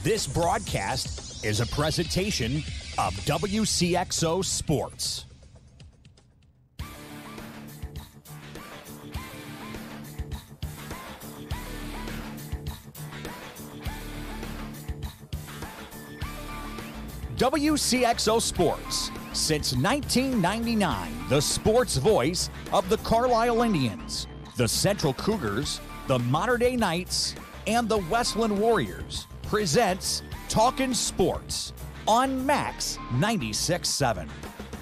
This broadcast is a presentation of Wcxo Sports. Wcxo Sports, since 1999, the sports voice of the Carlisle Indians, the Central Cougars, the Mater Dei Knights, and the Westland Warriors, presents Talkin Sports on Max 96.7.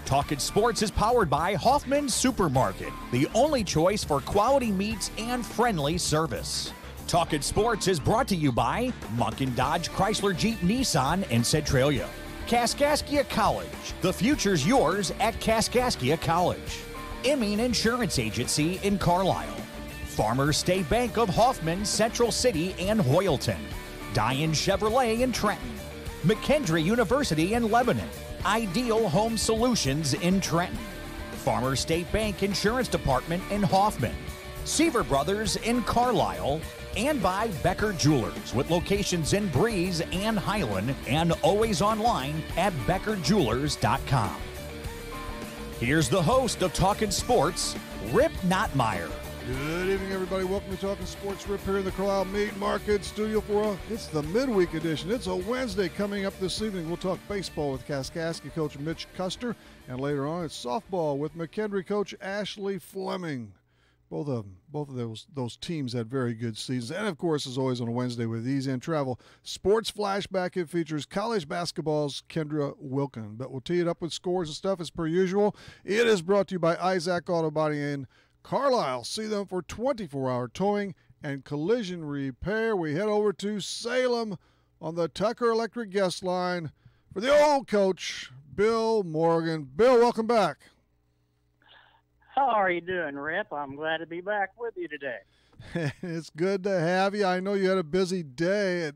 Talkin Sports is powered by Hoffman Supermarket, the only choice for quality meats and friendly service. Talkin Sports is brought to you by Munkin Dodge Chrysler Jeep Nissan in Centralia. Kaskaskia College. The future's yours at Kaskaskia College. Emin Insurance Agency in Carlisle. Farmers State Bank of Hoffman, Central City, and Hoyleton. Diane Chevrolet in Trenton. McKendree University in Lebanon. Ideal Home Solutions in Trenton. Farmers State Bank Insurance Department in Hoffman. Seaver Brothers in Carlisle. And by Becker Jewelers, with locations in Breeze and Highland, and always online at beckerjewelers.com. Here's the host of Talkin Sports, Rip Nottmeyer. Good evening, everybody. Welcome to Talkin Sports. Rip here in the Carlisle Meat Market Studio for it's the midweek edition. It's a Wednesday coming up this evening. We'll talk baseball with Kaskaskia coach Mitch Custer, and later on it's softball with McKendree coach Ashley Fleming. Both of those teams had very good seasons. And, of course, as always on a Wednesday with Ease and Travel, Sports Flashback. It features college basketball's Kendra Wilkin. But we'll tee it up with scores and stuff as per usual. It is brought to you by Isaac Auto Body in Carlisle. See them for 24-hour towing and collision repair. We head over to Salem on the Tucker Electric guest line for the old coach, Bill Morgan. Bill, welcome back. How are you doing, Rip? I'm glad to be back with you today. It's good to have you. I know you had a busy day.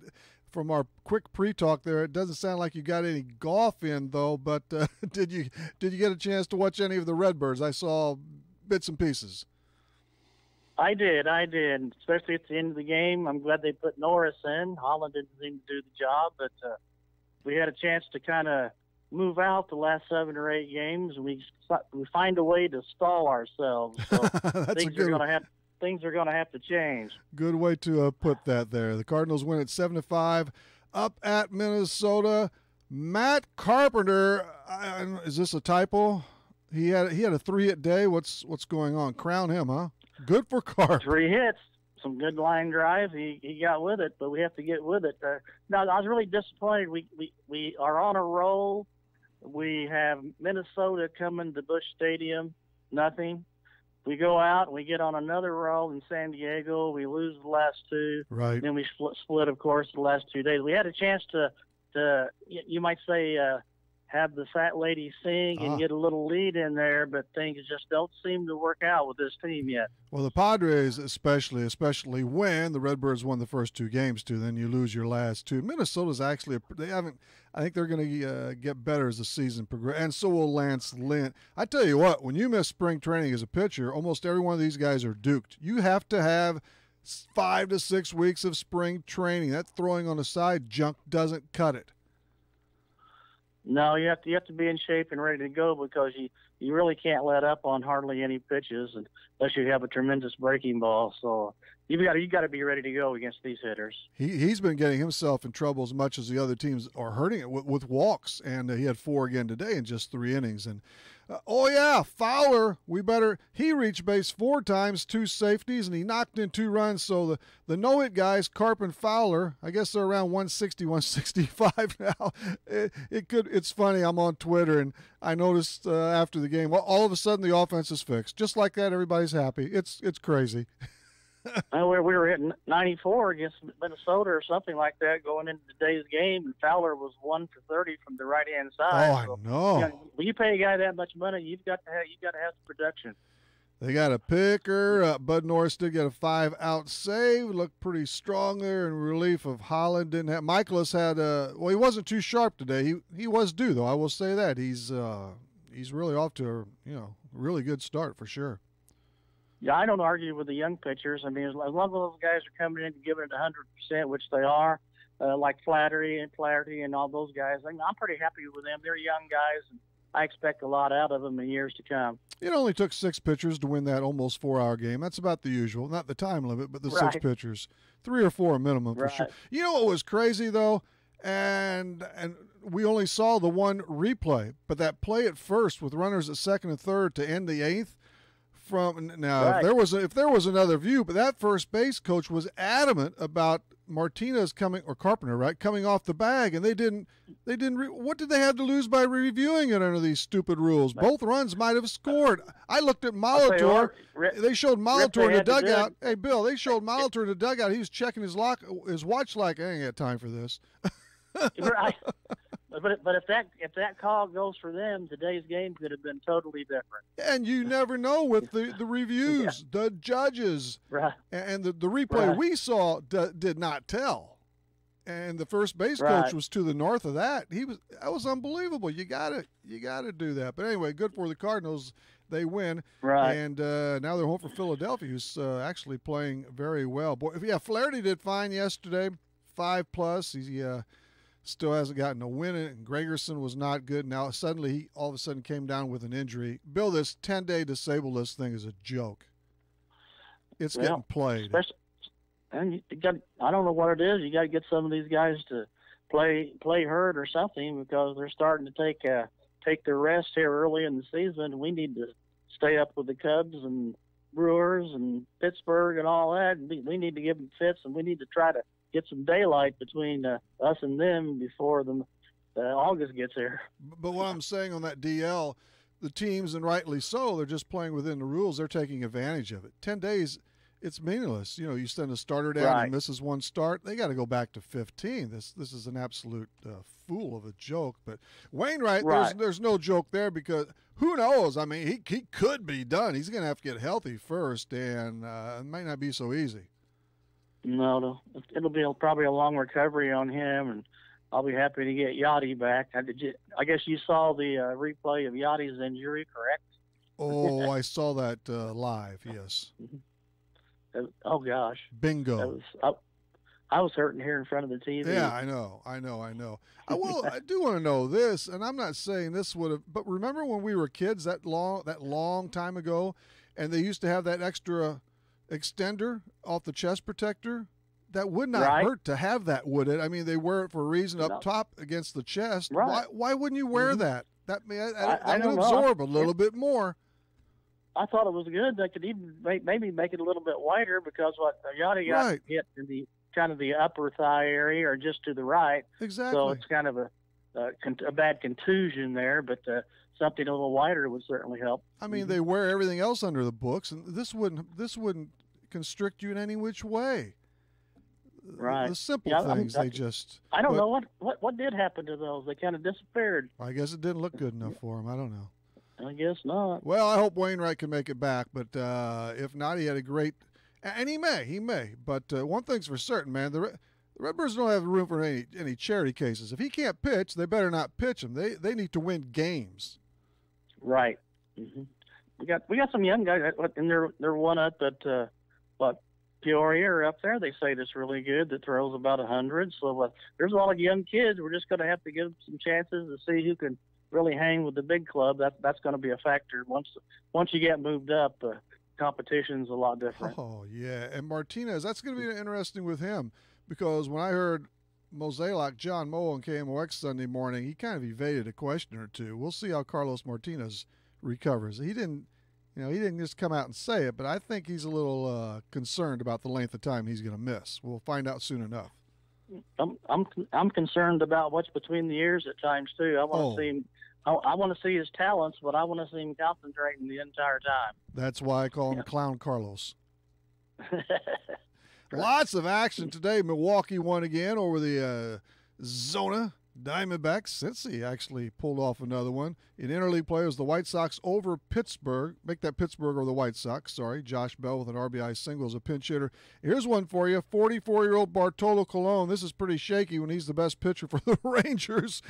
From our quick pre-talk there, it doesn't sound like you got any golf in, though. But did you get a chance to watch any of the Redbirds? I saw bits and pieces. I did, especially at the end of the game. I'm glad they put Norris in. Holland didn't seem to do the job, but we had a chance to kind of move out the last 7 or 8 games. We find a way to stall ourselves. So things are going to have to change. Good way to put that there. The Cardinals win at 7-5 up at Minnesota. Matt Carpenter, is this a typo? He had a 3-hit day. What's going on? Crown him, huh? Good for Carpenter. 3 hits. Some good line drives. He got with it, but we have to get with it. No, I was really disappointed. We are on a roll. We have Minnesota coming to Busch Stadium, nothing. We go out and we get on another roll in San Diego. We lose the last 2. Right. Then we split, of course, the last 2 days. We had a chance to you might say, have the fat lady sing and get a little lead in there, but things just don't seem to work out with this team yet. Well, the Padres especially when the Redbirds won the first 2 games too, then you lose your last 2. Minnesota's actually I think they're going to get better as the season progresses, and so will Lance Lynn. I tell you what, when you miss spring training as a pitcher, almost every one of these guys are duked. You have to have 5 to 6 weeks of spring training. That throwing on the side junk doesn't cut it. No, you have to be in shape and ready to go because you really can't let up on hardly any pitches unless you have a tremendous breaking ball. So you got to be ready to go against these hitters. He's been getting himself in trouble as much as the other teams are hurting it with walks, and he had 4 again today in just 3 innings. And Fowler, he reached base 4 times, 2 safeties, and he knocked in 2 runs. So the no-hit guys, Carp and Fowler, I guess they're around 160, 165 now. It's funny. I'm on Twitter, and I noticed after the game, all of a sudden the offense is fixed. Just like that, everybody's happy. It's crazy. We were hitting 94 against Minnesota or something like that going into today's game, and Fowler was 1 for 30 from the right-hand side. Oh, I know. When you pay a guy that much money, you've got to have the production. They got a picker. Bud Norris did get a 5-out save. Looked pretty strong there in relief of Holland. Didn't have Michaelis had he wasn't too sharp today. He was due though. I will say that he's really off to a really good start for sure. Yeah, I don't argue with the young pitchers. I mean, as long as those guys are coming in and giving it 100%, which they are, like Flaherty and all those guys. I'm pretty happy with them. They're young guys, and I expect a lot out of them in years to come. It only took 6 pitchers to win that almost 4-hour game. That's about the usual. Not the time limit, but the 6 pitchers. 3 or 4 minimum for sure. You know what was crazy, though? And we only saw the one replay, but that play at first with runners at second and third to end the 8th. If there was another view, but that first base coach was adamant about Martinez coming off the bag, and they didn't. What did they have to lose by reviewing it under these stupid rules? Both runs might have scored. I looked at Molitor. They showed Molitor in the dugout. Hey, Bill, they showed Molitor in the dugout. He was checking his watch like, I ain't got time for this. Right. But if that call goes for them, today's game could have been totally different. And you never know with the reviews, the judges, right? And the replay we saw did not tell. And the first base coach was to the north of that. That was unbelievable. You gotta do that. But anyway, good for the Cardinals. They win. Right. And now they're home for Philadelphia, who's actually playing very well. Boy, Flaherty did fine yesterday, 5+. He still hasn't gotten a win in it, and Gregerson was not good. Now, suddenly, he all of a sudden came down with an injury. Bill, this 10-day disabled list thing is a joke. It's getting played. And I don't know what it is. You got to get some of these guys to play hurt or something, because they're starting to take their rest here early in the season. We need to stay up with the Cubs and Brewers and Pittsburgh and all that. We need to give them fits, and we need to try to get some daylight between us and them before August gets here. But what I'm saying on that DL, the teams, and rightly so, they're just playing within the rules. They're taking advantage of it. 10 days, it's meaningless. You send a starter down and misses one start, they got to go back to 15. This is an absolute fool of a joke. But Wainwright, there's no joke there, because who knows? I mean, he could be done. He's going to have to get healthy first, and it might not be so easy. No, it'll be probably a long recovery on him, and I'll be happy to get Yachty back. I guess you saw the replay of Yachty's injury, correct? Oh, I saw that live, yes. Oh, gosh. Bingo. I was hurting here in front of the TV. Yeah, I know. I do want to know this, and I'm not saying this would have, but remember when we were kids that long time ago, and they used to have that extra extender off the chest protector? That would not hurt to have that, would it? I mean, they wear it for a reason up top against the chest. Right. Why wouldn't you wear that? That would absorb a little bit more. I thought it was good. They could even maybe make it a little bit wider, because what Yachty got hit in the kind of the upper thigh area, or just to the right. Exactly. So it's kind of a bad contusion there, but something a little wider would certainly help. I mean, they wear everything else under the books, and this wouldn't constrict you in any which way. Right. The simple things, I don't know what did happen to those. They kind of disappeared. I guess it didn't look good enough for him. I don't know. I guess not. Well, I hope Wainwright can make it back, but if not, he had a great, and he may. But one thing's for certain, man, the Redbirds don't have room for any charity cases. If he can't pitch, they better not pitch him. They need to win games. Right. Mm-hmm. We got some young guys, and they're one up at Peoria or up there. They say that's really good. That throws about 100. So there's a lot of young kids. We're just going to have to give them some chances to see who can really hang with the big club. That's going to be a factor. Once you get moved up, the competition's a lot different. Oh yeah, and Martinez, that's going to be interesting with him, because when I heard Mozeliak, John Moe on KMOX Sunday morning, he kind of evaded a question or two. We'll see how Carlos Martinez recovers. He didn't just come out and say it, but I think he's a little concerned about the length of time he's going to miss. We'll find out soon enough. I'm concerned about what's between the ears at times too. I want to see him. I want to see his talents, but I want to see him concentrating the entire time. That's why I call him Clown Carlos. Lots of action today. Milwaukee won again over the Zona Diamondbacks. Cincy actually pulled off another one. In interleague play, it was the White Sox over Pittsburgh. Make that Pittsburgh or the White Sox. Sorry. Josh Bell with an RBI single as a pinch hitter. Here's one for you. 44-year-old Bartolo Colon. This is pretty shaky when he's the best pitcher for the Rangers.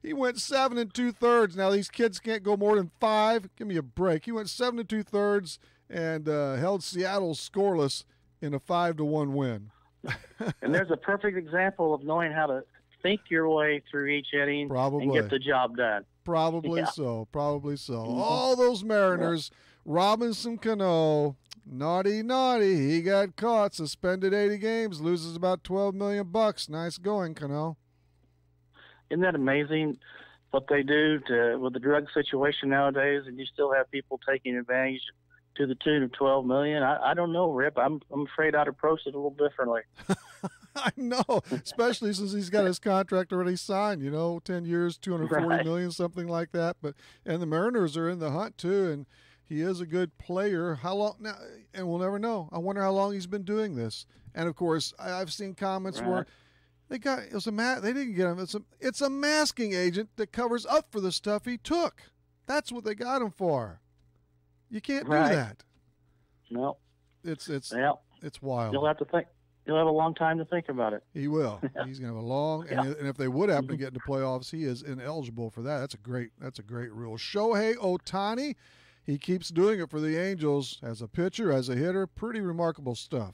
He went 7 2/3. Now, these kids can't go more than 5. Give me a break. He went 7 2/3 and held Seattle scoreless in a 5-1 win. And there's a perfect example of knowing how to think your way through each inning and get the job done. Probably so. All those Mariners, Robinson Cano, naughty. He got caught, suspended 80 games, loses about $12 million. Nice going, Cano. Isn't that amazing what they do with the drug situation nowadays, and you still have people taking advantage to the tune of $12 million? I don't know, Rip. I'm afraid I'd approach it a little differently. I know, especially since he's got his contract already signed, 10 years, $240 million, something like that. And the Mariners are in the hunt too, and he is a good player. How long now? And we'll never know. I wonder how long he's been doing this. And of course, I've seen comments where they didn't get him. It's a masking agent that covers up for the stuff he took. That's what they got him for. You can't do that. No. It's wild. You'll have to think. You'll have a long time to think about it. He will. He's going to have a long. And if they would happen to get into playoffs, he is ineligible for that. That's a great rule. Shohei Ohtani, he keeps doing it for the Angels as a pitcher, as a hitter. Pretty remarkable stuff.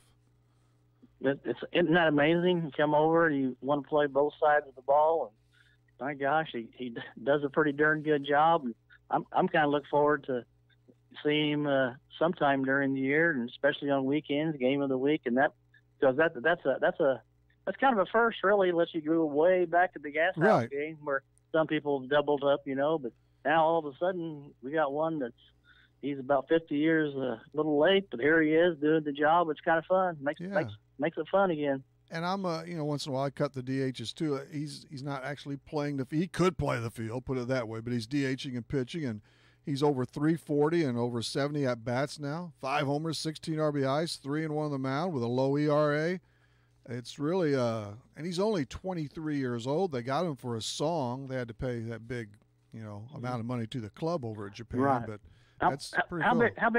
Isn't that amazing? You come over and you want to play both sides of the ball, and my gosh, he does a pretty darn good job. And I'm kind of looking forward to seeing him sometime during the year, and especially on weekends, game of the week, and that. Because that's kind of a first, really, unless you go way back to the gas house game where some people have doubled up, but now all of a sudden we got one he's about 50 years a little late, but here he is doing the job. It's kind of fun. Makes it fun again. And I'm once in a while I cut the DHs too. He's not actually playing he could play the field, put it that way, but he's DHing and pitching, and he's over 340 and over 70 at bats now. 5 homers, 16 RBIs, 3-1 on the mound with a low ERA. It's really and he's only 23 years old. They got him for a song. They had to pay that big, amount of money to the club over at Japan. But that's pretty cool. How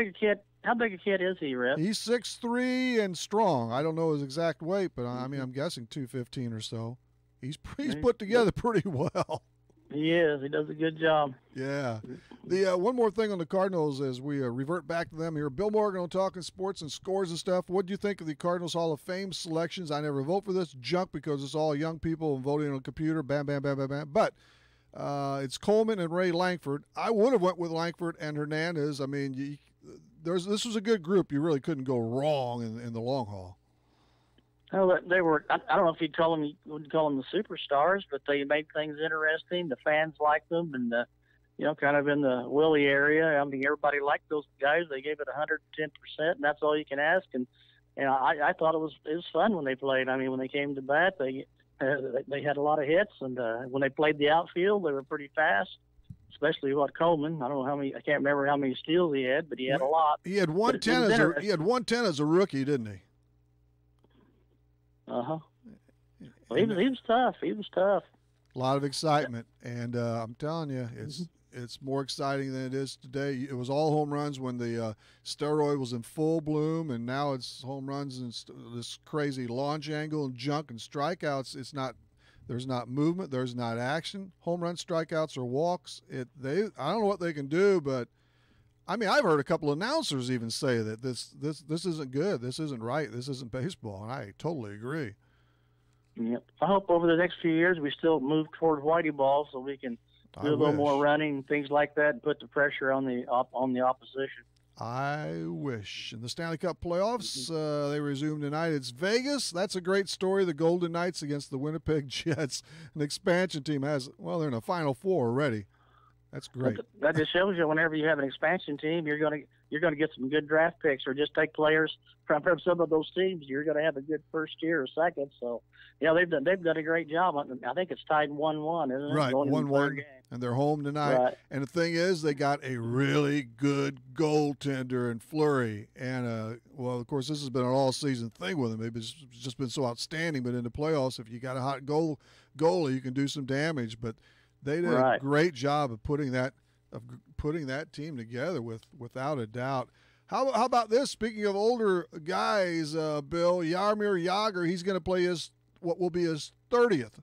big a kid is he, Rip? He's 6'3" and strong. I don't know his exact weight, but I'm guessing 215 or so. He's put together pretty well. He is. He does a good job. Yeah. The one more thing on the Cardinals as we revert back to them here. Bill Morgan on Talking Sports and Scores and stuff. What do you think of the Cardinals Hall of Fame selections? I never vote for this junk because it's all young people and voting on a computer. Bam, bam, bam, bam, bam. But it's Coleman and Ray Langford. I would have went with Langford and Hernandez. I mean, this was a good group. You really couldn't go wrong in the long haul. Well, they were. I don't know if you'd call them the superstars, but they made things interesting. The fans liked them, and kind of in the Willie area. I mean, everybody liked those guys. They gave it 110%, and that's all you can ask. And I thought it was fun when they played. I mean, when they came to bat, they had a lot of hits, and when they played the outfield, they were pretty fast. Especially Coleman. I don't know how many. I can't remember how many steals he had, but he had a lot. He had 110 as a rookie, didn't he? Well, he was tough. He was tough. A lot of excitement, and I'm telling you, it's more exciting than it is today. It was all home runs when the steroid was in full bloom, and now it's home runs and this crazy launch angle and junk and strikeouts. There's not movement. There's not action. Home run, strikeouts, or walks. I don't know what they can do, but I mean, I've heard a couple of announcers even say that this isn't good. This isn't right. This isn't baseball, and I totally agree. Yeah. I hope over the next few years we still move toward whitey ball so we can do a little more running, things like that, and put the pressure on the opposition. I wish. In the Stanley Cup playoffs, they resume tonight. It's Vegas. That's a great story. The Golden Knights against the Winnipeg Jets. An expansion team they're in the Final Four already. That's great. That just shows you whenever you have an expansion team, you're going to get some good draft picks, or just take players from some of those teams. You're going to have a good first year or second. So, they've done a great job. I think it's tied 1-1, isn't it? Right, 1-1, and they're home tonight. Right. And the thing is, they got a really good goaltender in Fleury. And of course, this has been an all-season thing with him. It's just been so outstanding. But in the playoffs, if you got a hot goalie, you can do some damage. But they did a great job of putting that team together without a doubt. How about this? Speaking of older guys, Bill, Jaromir Jagr, he's going to play what will be his 30th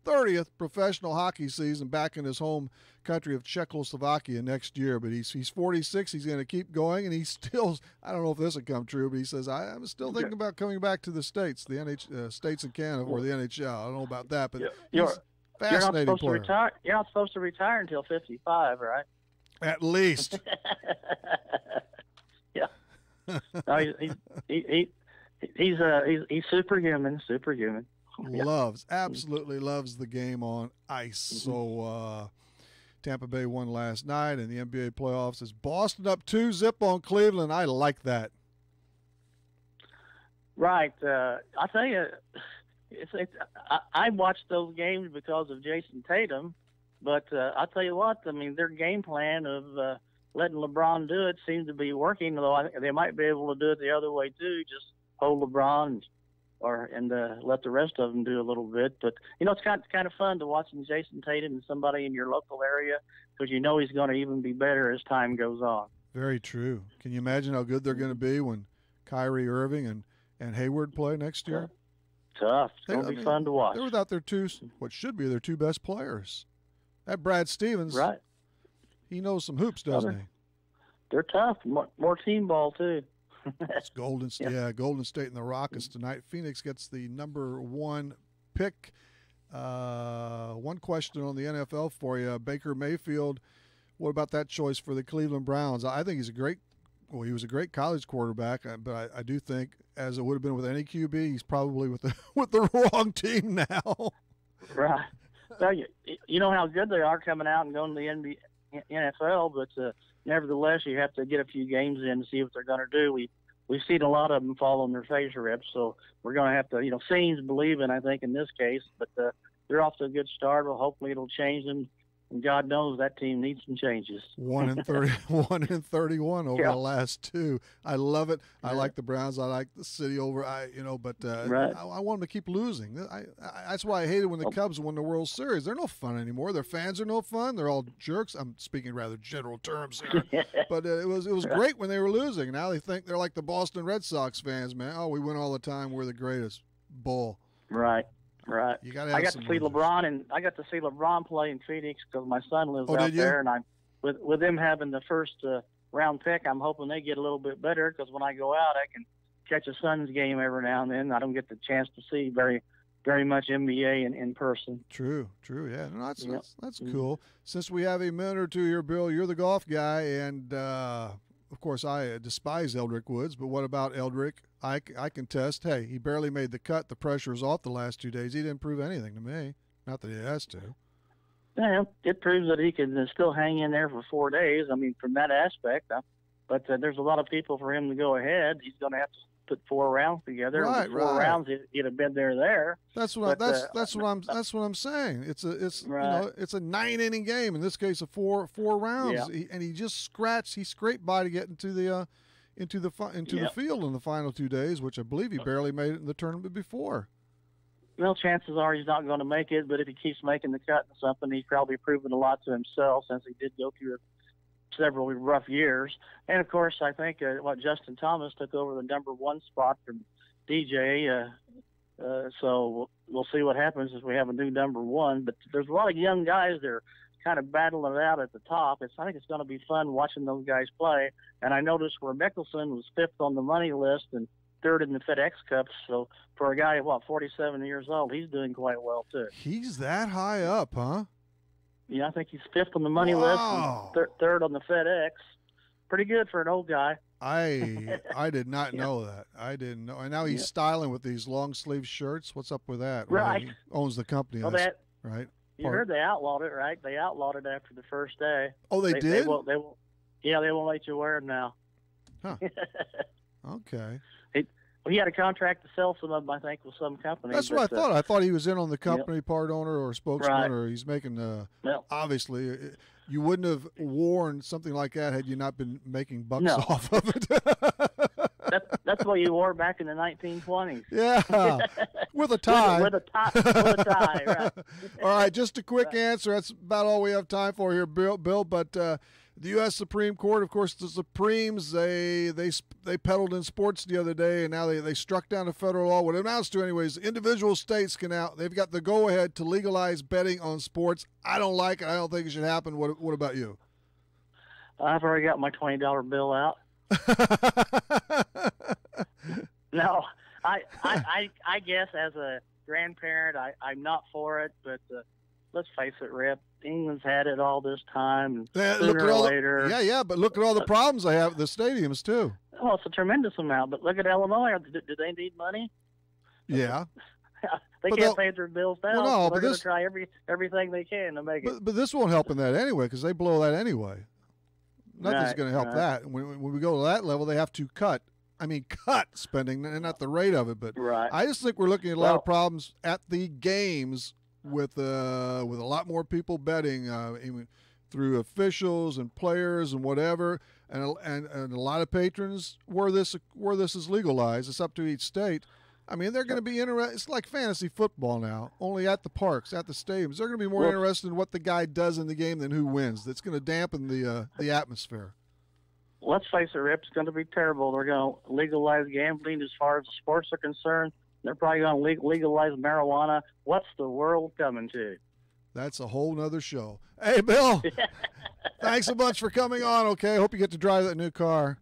30th professional hockey season back in his home country of Czechoslovakia next year. But he's 46. He's going to keep going, and he's still, I don't know if this will come true, but he says, I'm still thinking about coming back to the States, the States and Canada, or the NHL. I don't know about that, but he's fascinating player. You're not supposed to retire until 55, right? At least. Yeah. No, he's superhuman. Yeah. Absolutely loves the game on ice. So Tampa Bay won last night in the NBA playoffs. Is Boston up 2-0 on Cleveland? I like that. Right. I'll tell you, I watched those games because of Jason Tatum, but I'll tell you what, I mean, their game plan of letting LeBron do it seems to be working, though I think they might be able to do it the other way too, just hold LeBron and let the rest of them do a little bit. But, it's kind of fun to watching Jason Tatum and somebody in your local area because he's going to even be better as time goes on. Very true. Can you imagine how good they're going to be when Kyrie Irving and Hayward play next year? Tough. It's going to be fun to watch. They're without what should be their two best players. That Brad Stevens, right? He knows some hoops, doesn't he? They're tough. More team ball, too. It's Golden State. Yeah, Golden State and the Rockets tonight. Phoenix gets the number 1 pick. One question on the NFL for you. Baker Mayfield, what about that choice for the Cleveland Browns? I think he was a great college quarterback, but I do think, as it would have been with any QB, he's probably with the wrong team now. Right. Well, you know how good they are coming out and going to the NFL, but nevertheless, you have to get a few games in to see what they're going to do. We've seen a lot of them fall on their face rips, so we're going to have to, seeing is believing, I think, in this case. But they're off to a good start. Well, hopefully it'll change them. And God knows that team needs some changes. 1-31 over the last 2. I love it. I like the Browns. I like the city over. But right. I want them to keep losing. That's why I hated when the Cubs won the World Series. They're no fun anymore. Their fans are no fun. They're all jerks. I'm speaking rather general terms here. But it was great when they were losing. Now they think they're like the Boston Red Sox fans, man. Oh, we win all the time. We're the greatest. Bull. Right. Right. I got to see LeBron play in Phoenix because my son lives out there, and I'm with them having the first round pick. I'm hoping they get a little bit better because when I go out, I can catch a Suns game every now and then. I don't get the chance to see very much NBA in person. True. Yeah, no, that's cool. Since we have a minute or two here, Bill, you're the golf guy, and of course I despise Eldrick Woods. But what about Eldrick? I contest. Hey, he barely made the cut. The pressure was off the last 2 days. He didn't prove anything to me. Not that he has to. Yeah, it proves that he can still hang in there for 4 days. I mean, from that aspect. But there's a lot of people for him to go ahead. He's going to have to put 4 rounds together. Right, with 4 rounds, he'd have been there. That's what I'm saying. It's a 9-inning game. In this case, of four rounds. Yeah. He just scratched. He scraped by to get into the field in the final 2 days, which I believe he barely made it in the tournament before. Well, chances are he's not going to make it, but if he keeps making the cut and something, he's probably proven a lot to himself since he did go through several rough years. And, of course, I think Justin Thomas took over the number 1 spot from DJ. So we'll see what happens if we have a new number 1. But there's a lot of young guys that are kind of battling it out at the top. I think it's going to be fun watching those guys play. And I noticed where Mickelson was 5th on the money list and 3rd in the FedEx Cup. So for a guy, 47 years old, he's doing quite well, too. He's that high up, huh? Yeah, I think he's 5th on the money list and 3rd on the FedEx. Pretty good for an old guy. I did not know that. I didn't know. And now he's styling with these long-sleeve shirts. What's up with that? Right. He owns the company, right? You heard they outlawed it, right? They outlawed it after the first day. Oh, they did? They won't let you wear them now. Huh. Okay. He had a contract to sell some of them, I think, with some company. That's what I thought. I thought he was in on the company, part owner or spokesman, right. Or he's making obviously, you wouldn't have worn something like that had you not been making bucks off of it. That's what you wore back in the 1920s. Yeah, with a tie. With a tie, right. All right, just a quick answer. That's about all we have time for here, Bill. But The U.S. Supreme Court, of course, the Supremes, they peddled in sports the other day, and now they struck down a federal law. What it amounts to, anyways, individual states can now, they've got the go-ahead to legalize betting on sports. I don't like it. I don't think it should happen. What about you? I've already got my $20 bill out. No, I guess as a grandparent, I'm not for it, but let's face it, Rip. England's had it all this time. Sooner or later. But look at all the problems they have at the stadiums, too. Well, it's a tremendous amount, but look at Illinois. Do they need money? Yeah. They can't pay their bills now. Well, no, they're going to try everything they can to make it. But this won't help in that anyway, because they blow that anyway. Nothing's going to help that. When we go to that level, they have to cut spending, and not the rate of it. But right. I just think we're looking at a lot of problems at the games with a lot more people betting through officials and players and whatever, and a lot of patrons where this is legalized. It's up to each state. I mean, they're going to be interested. It's like fantasy football now, only at the parks, at the stadiums. They're going to be more interested in what the guy does in the game than who wins. That's going to dampen the atmosphere. Let's face it, Rip, it's going to be terrible. They're going to legalize gambling as far as the sports are concerned. They're probably going to legalize marijuana. What's the world coming to? That's a whole nother show. Hey, Bill, thanks a bunch for coming on, okay? Hope you get to drive that new car.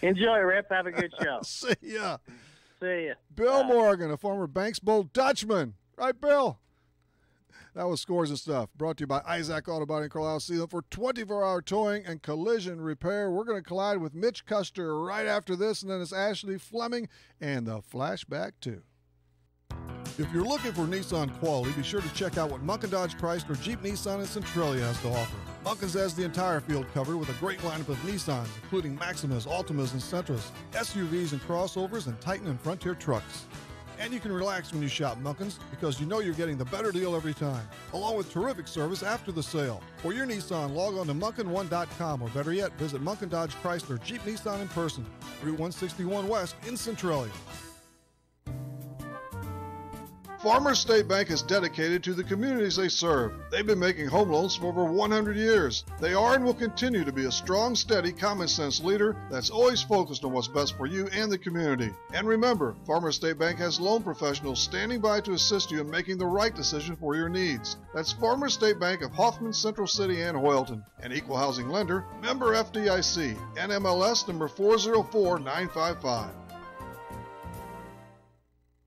Enjoy, Rip. Have a good show. See ya. See ya. Bill Morgan, a former Banks Bowl Dutchman. Right, Bill? That was Scores and Stuff, brought to you by Isaac Auto Body in Carlisle. See them for 24-hour towing and collision repair. We're going to collide with Mitch Custer right after this, and then it's Ashley Fleming and the flashback, too. If you're looking for Nissan quality, be sure to check out what Munkin Dodge Chrysler Jeep Nissan and Centralia has to offer. Munkin's has the entire field covered with a great lineup of Nissans, including Maximas, Altimas, and Sentras, SUVs and crossovers, and Titan and Frontier trucks. And you can relax when you shop Munkin's because you know you're getting the better deal every time, along with terrific service after the sale. For your Nissan, log on to Munkin1.com, or better yet, visit Munkin Dodge Chrysler Jeep Nissan in person, Route 161 West in Centralia. Farmers State Bank is dedicated to the communities they serve. They've been making home loans for over 100 years. They are and will continue to be a strong, steady, common-sense leader that's always focused on what's best for you and the community. And remember, Farmers State Bank has loan professionals standing by to assist you in making the right decision for your needs. That's Farmers State Bank of Hoffman, Central City, and Hoyleton. An equal housing lender, member FDIC, NMLS number 404955.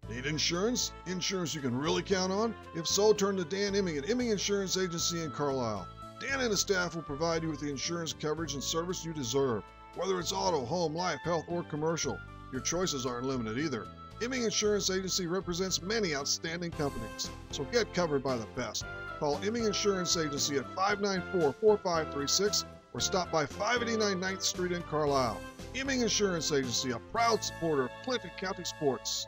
Need insurance? Insurance you can really count on? If so, turn to Dan Imming at Imming Insurance Agency in Carlisle. Dan and his staff will provide you with the insurance coverage and service you deserve. Whether it's auto, home, life, health, or commercial, your choices aren't limited either. Imming Insurance Agency represents many outstanding companies, so get covered by the best. Call Imming Insurance Agency at 594-4536 or stop by 589 9th Street in Carlisle. Imming Insurance Agency, a proud supporter of Clinton County sports.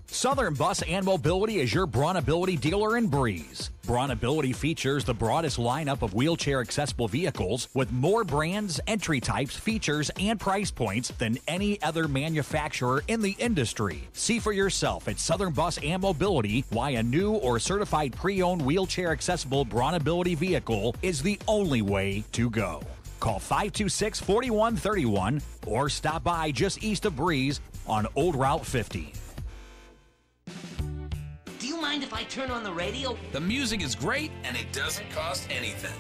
Southern Bus and Mobility is your Brawnability dealer in Breeze. Brawnability features the broadest lineup of wheelchair-accessible vehicles with more brands, entry types, features, and price points than any other manufacturer in the industry. See for yourself at Southern Bus and Mobility why a new or certified pre-owned wheelchair-accessible Brawnability vehicle is the only way to go. Call 526-4131 or stop by just east of Breeze on Old Route 50. Do you mind if I turn on the radio? The music is great, and it doesn't cost anything.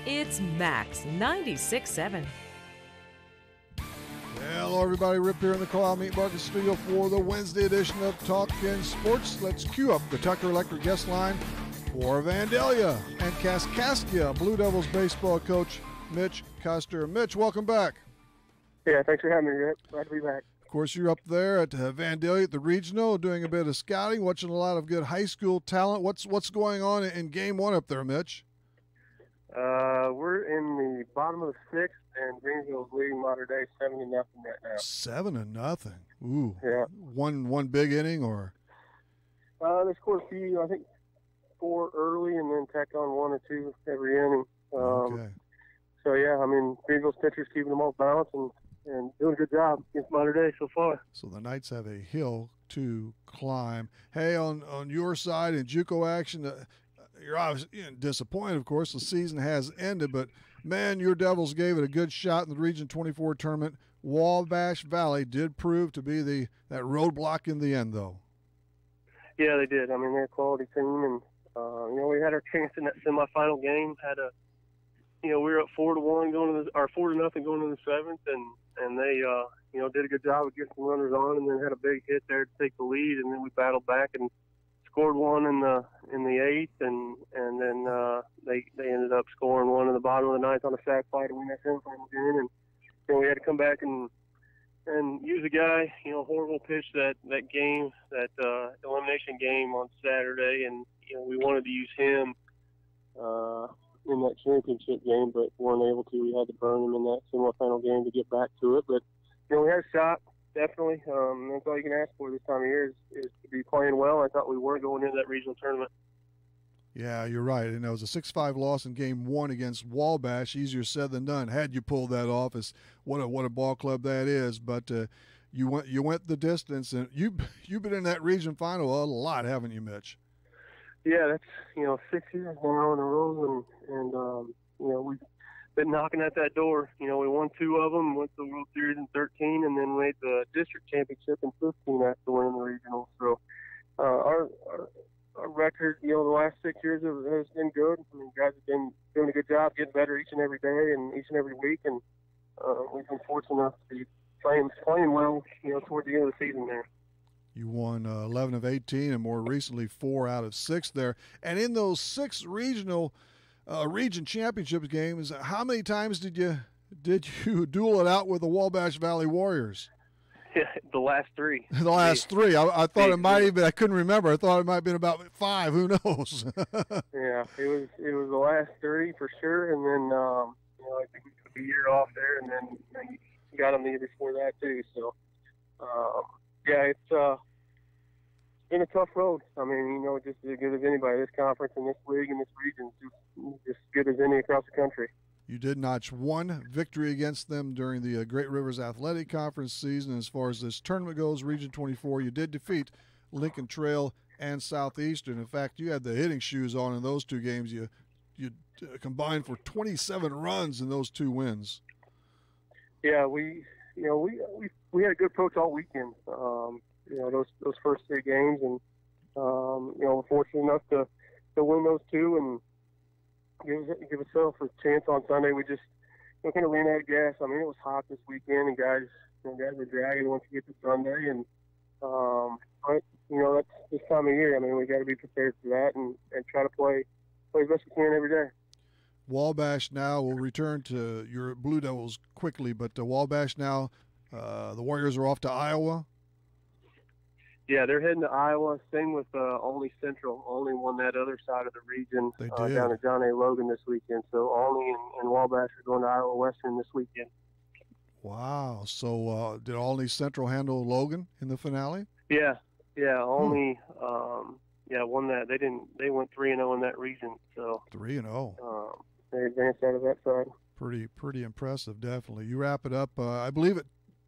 It's Max 96.7. Hello, everybody. Rip here in the Carlisle Meat Market Studio for the Wednesday edition of Talkin Sports. Let's cue up the Tucker Electric guest line for Vandalia and Kaskaskia Blue Devils baseball coach Mitch Custer. Mitch, welcome back. Yeah, thanks for having me, Rip. Glad to be back. Of course, you're up there at Vandalia at the Regional doing a bit of scouting, watching a lot of good high school talent. What's going on in Game 1 up there, Mitch? We're in the bottom of the sixth, and Greenville's leading Mater Dei 7-0 right now. 7-0. Ooh. Yeah. One big inning, or? They scored a few, I think 4 early, and then tacked on 1 or 2 every inning. Okay. So, yeah, I mean, Greenville's pitchers keeping them all balanced and doing a good job against Mater Dei so far. So the Knights have a hill to climb. Hey, on your side in JUCO action, you're obviously disappointed, of course. The season has ended, but, man, your Devils gave it a good shot in the Region 24 tournament. Wabash Valley did prove to be that roadblock in the end, though. Yeah, they did. I mean, they're a quality team, and we had our chance in that semifinal game. We were up 4-1 going to 4-0 going into the seventh, and they did a good job of getting some runners on, and then had a big hit there to take the lead, and then we battled back and scored one in the eighth, and then they ended up scoring one in the bottom of the ninth on a sack fly to win that semifinal game, and we had to come back and use a guy, horrible pitch that game, that elimination game on Saturday, and we wanted to use him in that championship game, but weren't able to. We had to burn him in that semifinal game to get back to it, but we had a shot. Definitely. That's all you can ask for this time of year is to be playing well. I thought we were going into that regional tournament. Yeah, you're right. And it was a 6-5 loss in Game 1 against Wabash. Easier said than done. Had you pulled that off, as what a ball club that is. But you went the distance, and you've been in that region final a lot, haven't you, Mitch? Yeah, that's 6 years now in a row, and we've been knocking at that door. We won 2 of them, went to the World Series in 13, and then made the district championship in 15 after winning the regional. So our record, the last 6 years has been good. I mean, guys have been doing a good job, getting better each and every day and each and every week, and we've been fortunate enough to be playing well, toward the end of the season there. You won 11 of 18, and more recently 4 out of 6 there. And in those 6 region championship games, how many times did you duel it out with the Wabash Valley Warriors? Yeah, the last 3. The last 3. I thought it might even. I couldn't remember. I thought it might have been about 5. Who knows? Yeah, it was the last 3 for sure, and then I think we took a year off there, and then got them the year before that too. So it's been a tough road. I mean, just as good as anybody. This conference and this league and this region is just as good as any across the country. You did notch 1 victory against them during the Great Rivers Athletic Conference season. As far as this tournament goes, Region 24, you did defeat Lincoln Trail and Southeastern. In fact, you had the hitting shoes on in those 2 games. You combined for 27 runs in those 2 wins. Yeah, we had a good approach all weekend. Those first 3 games, and we're fortunate enough to win those 2 and give ourselves a chance on Sunday. We just kind of ran out of gas. I mean, it was hot this weekend, and guys were dragging once you get to Sunday, and but that's this time of year. I mean, we got to be prepared for that and try to play as best we can every day. Wabash now will return to your Blue Devils quickly, but Wabash now, the Warriors are off to Iowa. Yeah, they're heading to Iowa. Same with Olney Central. Olney won that other side of the region down at John A. Logan this weekend. So Olney and Wabash are going to Iowa Western this weekend. Wow. So did Olney Central handle Logan in the finale? Yeah. Olney won that. They went 3-0 in that region. So 3-0. They advanced out of that side. Pretty impressive, definitely. You wrap it up, I believe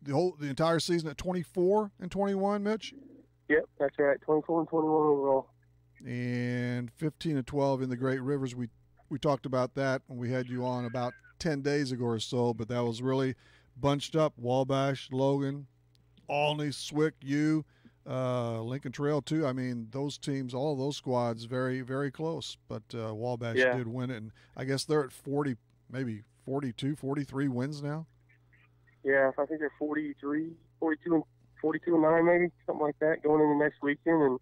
the entire season at 24-21, Mitch? Yep, that's right. 24-21 overall. And 15-12 in the Great Rivers. We talked about that when we had you on about 10 days ago or so, but that was really bunched up. Wabash, Logan, Olney, Swick, you, Lincoln Trail too. I mean, those teams, all of those squads, very, very close. But Wabash did win it, and I guess they're at 40, maybe 42, 43 wins now. Yeah, I think they're 42 and 9, maybe something like that, going into next weekend. And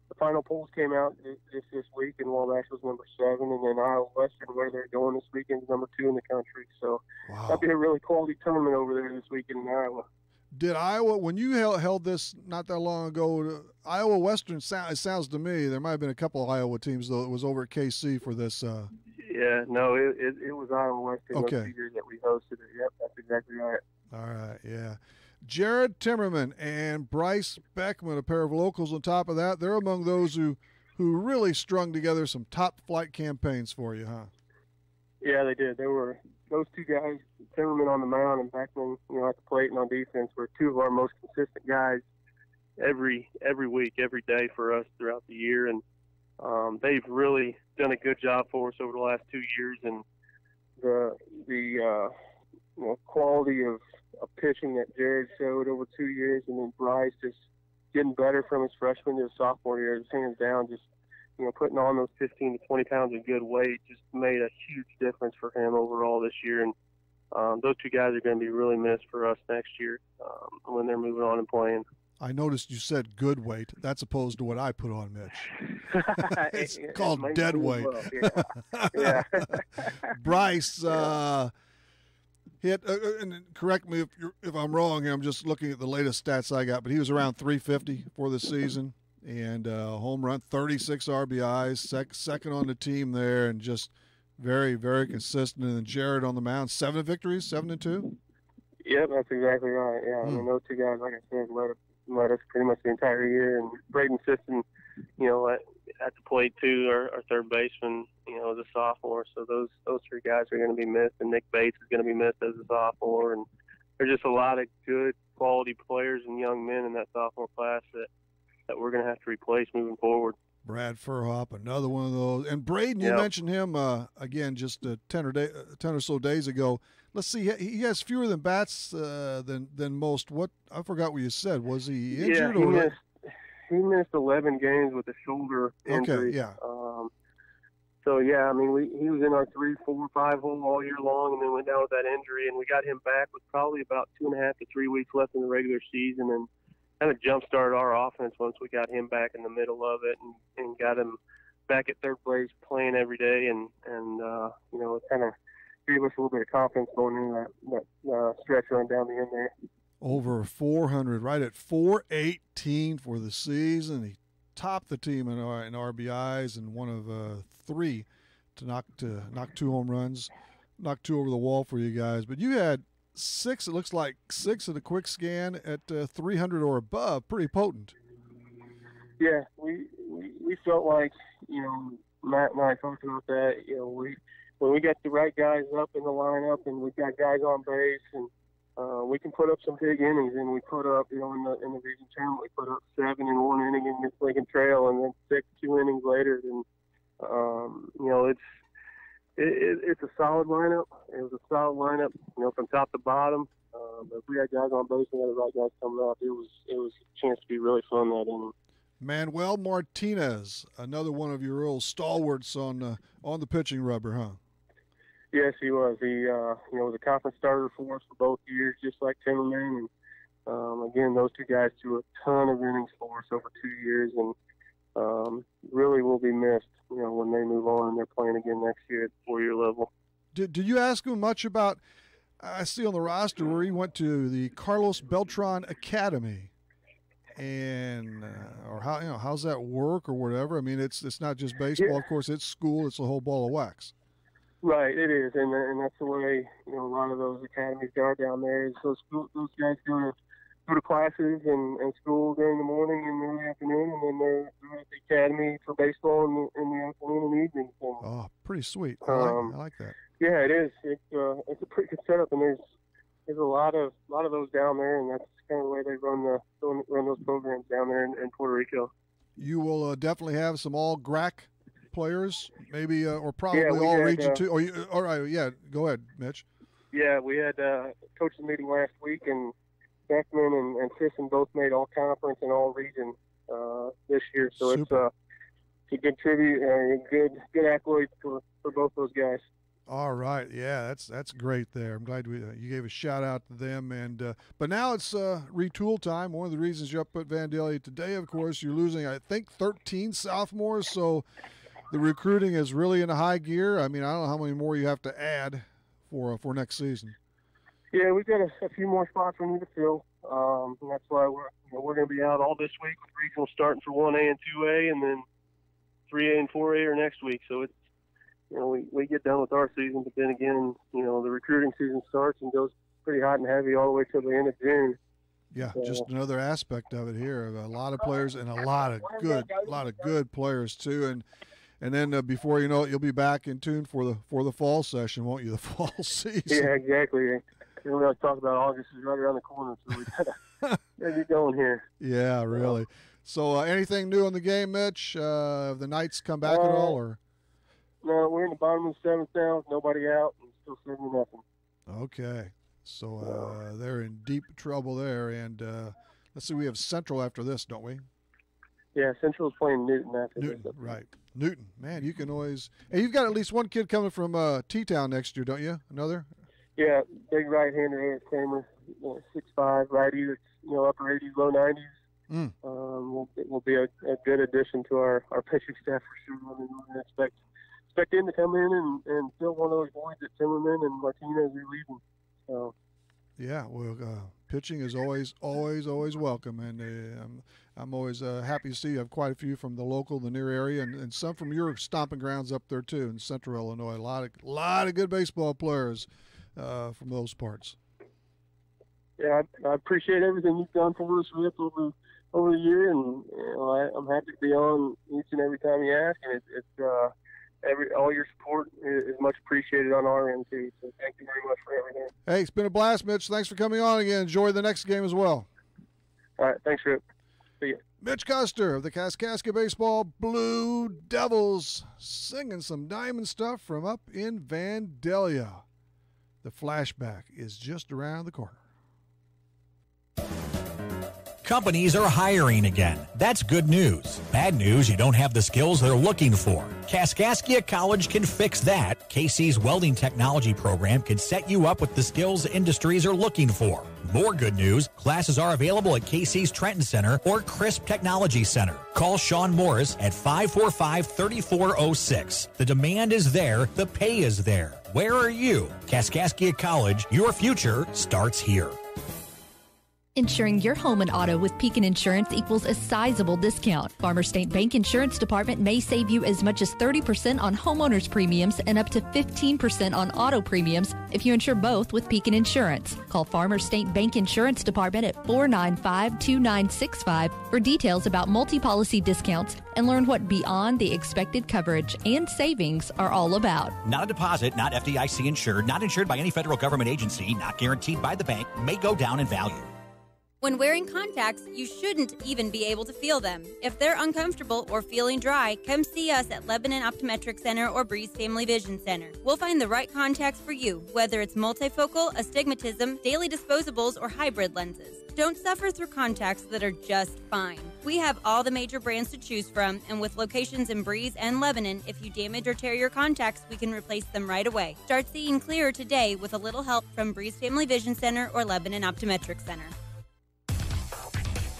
the final polls came out just this week, and Wabash was number 7, and then Iowa Western, where they're going this weekend, is number 2 in the country. So that'll be a really quality tournament over there this weekend in Iowa. Did Iowa, when you held this not that long ago, Iowa Western, it sounds to me, there might have been a couple of Iowa teams, though, it was over at KC for this. Yeah, no, it was Iowa Western. Okay. Those years that we hosted it. Yep, that's exactly right. All right, yeah. Jared Timmerman and Bryce Beckman, a pair of locals on top of that. They're among those who really strung together some top-flight campaigns for you, huh? Yeah, they did. They were those 2 guys, Timmerman on the mound and Beckman, at the plate and on defense, were 2 of our most consistent guys every week, every day for us throughout the year. And they've really done a good job for us over the last 2 years, and the quality of pitching that Jared showed over 2 years, and then Bryce just getting better from his freshman to his sophomore year, his hands down, just putting on those 15 to 20 pounds of good weight just made a huge difference for him overall this year. And those two guys are going to be really missed for us next year when they're moving on and playing. I noticed you said good weight. That's opposed to what I put on, Mitch. It's called dead weight. Well. Yeah. Bryce hit, and correct me if I'm wrong here, I'm just looking at the latest stats I got, but he was around 350 for the season, and home run, 36 RBIs, second on the team there, and just very, very consistent. And then Jared on the mound, 7 victories, 7-2? Yep, that's exactly right. Yeah, I mean, those two guys, like I said, led us pretty much the entire year. And Braden Sisson, at the plate too, our third baseman, as a sophomore. So those three guys are going to be missed, and Nick Bates is going to be missed as a sophomore. And there's just a lot of good quality players and young men in that sophomore class that we're going to have to replace moving forward. Brad Furhop, another one of those. And Braden, you mentioned him again just 10 or so days ago. Let's see, he has fewer than bats than most. What, I forgot what you said. Was he injured? He missed 11 games with a shoulder injury. Okay, yeah. So, yeah, I mean, he was in our 3, 4, 5 hole all year long, and then went down with that injury, and we got him back with probably about 2.5 to 3 weeks left in the regular season, and kind of jump-started our offense once we got him back in the middle of it and got him back at third base playing every day, and it kind of gave us a little bit of confidence going into that stretch run down the end there. Over 400, right at 418 for the season. He topped the team in RBIs and one of 3 to knock 2 home runs, knock 2 over the wall for you guys. But you had 6, it looks like 6 in a quick scan at 300 or above. Pretty potent. Yeah, we felt like, Matt and I talked about that. When we got the right guys up in the lineup and we got guys on base, and we can put up some big innings. And we put up, in the region tournament, we put up 7 in 1 inning against Lincoln Trail, and then 6 2 innings later. And it's a solid lineup. It was a solid lineup, from top to bottom. But if we had guys on base and we had the right guys coming up, it was a chance to be really fun that inning. Manuel Martinez, another one of your real stalwarts on the pitching rubber, huh? Yes, he was. He was a conference starter for us for both years, just like Timmerman. And again, those two guys threw a ton of innings for us over 2 years, and really will be missed. When they move on and they're playing again next year at the 4-year level. Did you ask him much about? I see on the roster where he went to the Carlos Beltran Academy, and or how's that work or whatever. I mean, it's not just baseball, yeah. Of course, it's school. It's a whole ball of wax. Right, it is, and that's the way a lot of those academies are down there. Is those guys go to classes and school during the morning and in the afternoon, and then they're at the academy for baseball in the afternoon and evening. Oh, pretty sweet. I like that. Yeah, it is. It's a pretty good setup, and there's a lot of those down there, and that's kind of the way they run those programs down there in Puerto Rico. You will definitely have some all GRAC players, maybe, or probably all region too. All right, yeah. Go ahead, Mitch. Yeah, we had coaches meeting last week, and Beckman and Sisson both made all conference and all region this year. So Super. It's a good tribute and a good accolade for both those guys. All right, yeah, that's great there. I'm glad you gave a shout out to them. And but now it's retool time. One of the reasons you're up at Vandalia today, of course, you're losing, I think, 13 sophomores. So the recruiting is really in a high gear. I mean, I don't know how many more you have to add for next season. Yeah, we've got a few more spots we need to fill. And that's why we're going to be out all this week with regional starting for 1A and 2A, and then 3A and 4A are next week. So it's we get done with our season, but then again, the recruiting season starts and goes pretty hot and heavy all the way till the end of June. Yeah, just another aspect of it here. A lot of players and a lot of good players too. And then before you know it, you'll be back in tune for the fall session, won't you? The fall season. Yeah, exactly. We always talk about August is right around the corner, so we gotta get going here. Yeah, really. So anything new in the game, Mitch? Have the Knights come back at all? Or No, we're in the bottom of the 7th now. Nobody out, and still 7-0. Okay. So they're in deep trouble there. And let's see, we have Central after this, don't we? Yeah, Central's playing Newton after Newton, this. right. Newton. Man, you can always – and you've got at least one kid coming from T-Town next year, don't you? Another? Yeah, big right-hander, Eric Kramer, 6'5", righty that's, upper 80s, low 90s. Will be a good addition to our pitching staff for sure. I mean, we're going to expect him to come in and fill one of those voids that Timmerman and Martinez are leaving. So. Yeah, well, pitching is always welcome, and I'm always happy to see you have quite a few from the local, the near area, and some from your stomping grounds up there too in Central Illinois. A lot of good baseball players from those parts. Yeah, I appreciate everything you've done for us, Rip, over the year, and I'm happy to be on each and every time you ask, and it's all your support is much appreciated on our end too. So thank you very much for everything. Hey, it's been a blast, Mitch. Thanks for coming on again. Enjoy the next game as well. All right, thanks, Rip. See you. Mitch Custer of the Kaskaskia Baseball Blue Devils singing some diamond stuff from up in Vandalia. The flashback is just around the corner. Companies are hiring again. That's good news. Bad news, you don't have the skills they're looking for. Kaskaskia College can fix that. KC's welding technology program can set you up with the skills industries are looking for. More good news, classes are available at KC's Trenton Center or Crisp Technology Center. Call Sean Morris at 545-3406. The demand is there, the pay is there. Where are you? Kaskaskia College, your future starts here. Insuring your home and auto with Pekin Insurance equals a sizable discount. Farmers State Bank Insurance Department may save you as much as 30% on homeowners premiums and up to 15% on auto premiums if you insure both with Pekin Insurance. Call Farmers State Bank Insurance Department at 495-2965 for details about multi-policy discounts and learn what beyond the expected coverage and savings are all about. Not a deposit, not FDIC insured, not insured by any federal government agency, not guaranteed by the bank, may go down in value. When wearing contacts, you shouldn't even be able to feel them. If they're uncomfortable or feeling dry, come see us at Lebanon Optometric Center or Breeze Family Vision Center. We'll find the right contacts for you, whether it's multifocal, astigmatism, daily disposables, or hybrid lenses. Don't suffer through contacts that are just fine. We have all the major brands to choose from, and with locations in Breeze and Lebanon, if you damage or tear your contacts, we can replace them right away. Start seeing clearer today with a little help from Breeze Family Vision Center or Lebanon Optometric Center.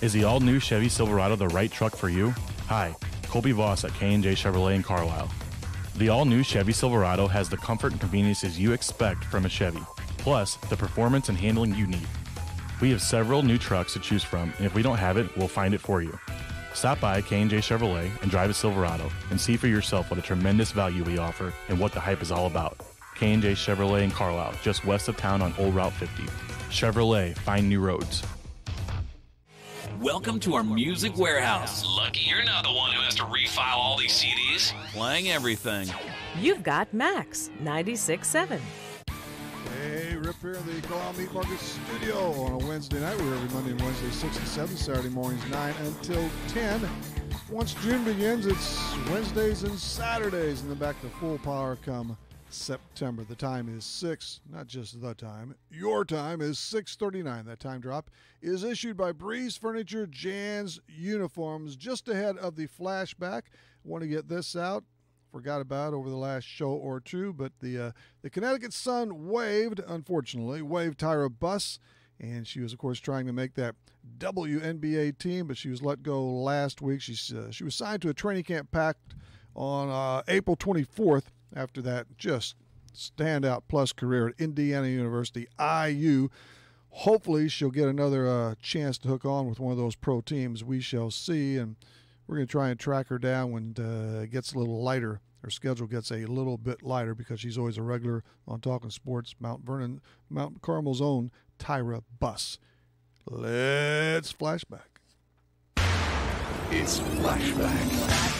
Is the all-new Chevy Silverado the right truck for you? Hi, Colby Voss at K&J Chevrolet in Carlisle. The all-new Chevy Silverado has the comfort and conveniences you expect from a Chevy, plus the performance and handling you need. We have several new trucks to choose from, and if we don't have it, we'll find it for you. Stop by K&J Chevrolet and drive a Silverado and see for yourself what a tremendous value we offer and what the hype is all about. K&J Chevrolet in Carlisle, just west of town on Old Route 50. Chevrolet, find new roads. Welcome to our music warehouse. Lucky you're not the one who has to refile all these CDs. Playing everything. You've got Max 96.7. Hey, Rip here in the Carlisle Meat Market Studio on a Wednesday night. We're every Monday and Wednesday 6 to 7, Saturday mornings 9 until 10. Once June begins, it's Wednesdays and Saturdays, and then back to full power come September. The time is 6, not just the time. Your time is 6:39. That time drop is issued by Breeze Furniture Jan's Uniforms just ahead of the flashback. Want to get this out. Forgot about over the last show or two, but the Connecticut Sun waived Tyra Buss, and she was, of course, trying to make that WNBA team, but she was let go last week. She was signed to a training camp packed on April 24th. After that, just standout plus career at Indiana University, IU. Hopefully she'll get another chance to hook on with one of those pro teams. We shall see, and we're going to try and track her down when it gets a little lighter. Her schedule gets a little bit lighter because she's always a regular on Talkin Sports. Mount Carmel's own Tyra Buss. Let's flashback. It's flashback.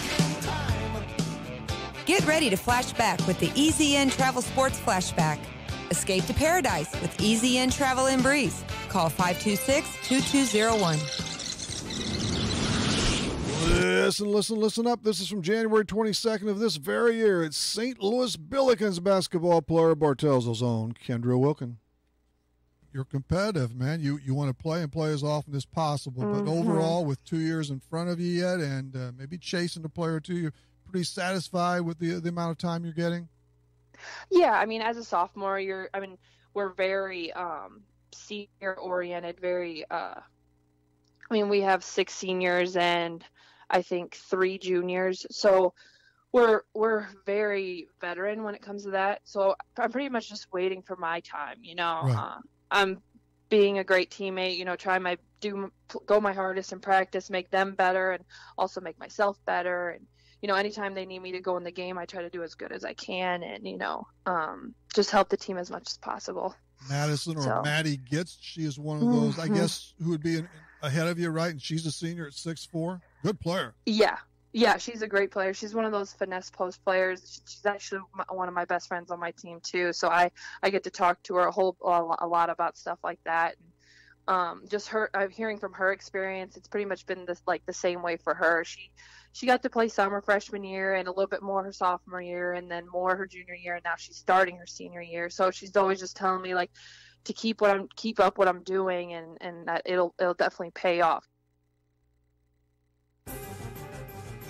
Get ready to flash back with the EZN Travel Sports Flashback. Escape to paradise with EZN Travel and Breeze. Call 526-2201. Listen up. This is from January 22nd of this very year. It's St. Louis Billikens basketball player, Bartel's own Kendra Wilkin. You're competitive, man. You want to play and play as often as possible. But overall, with 2 years in front of you yet and maybe chasing a player or two, you're pretty satisfied with the amount of time you're getting? Yeah, I mean, as a sophomore, we're very senior-oriented, we have 6 seniors and I think 3 juniors. So we're very veteran when it comes to that. So I'm pretty much just waiting for my time, Right. I'm being a great teammate, go my hardest in practice, make them better and also make myself better. And, anytime they need me to go in the game, I try to do as good as I can and, just help the team as much as possible. Madison or Maddie Gitz, she is one of those, I guess, who would be ahead of you, right? And she's a senior at 6'4". Good player. Yeah, she's a great player. She's one of those finesse post players. She's actually one of my best friends on my team too. So I get to talk to her a lot about stuff like that. And, I'm hearing from her experience. It's pretty much been the same way for her. She got to play some her freshman year and a little bit more her sophomore year and then more her junior year. And now she's starting her senior year. So she's always just telling me to keep up what I'm doing and that it'll definitely pay off.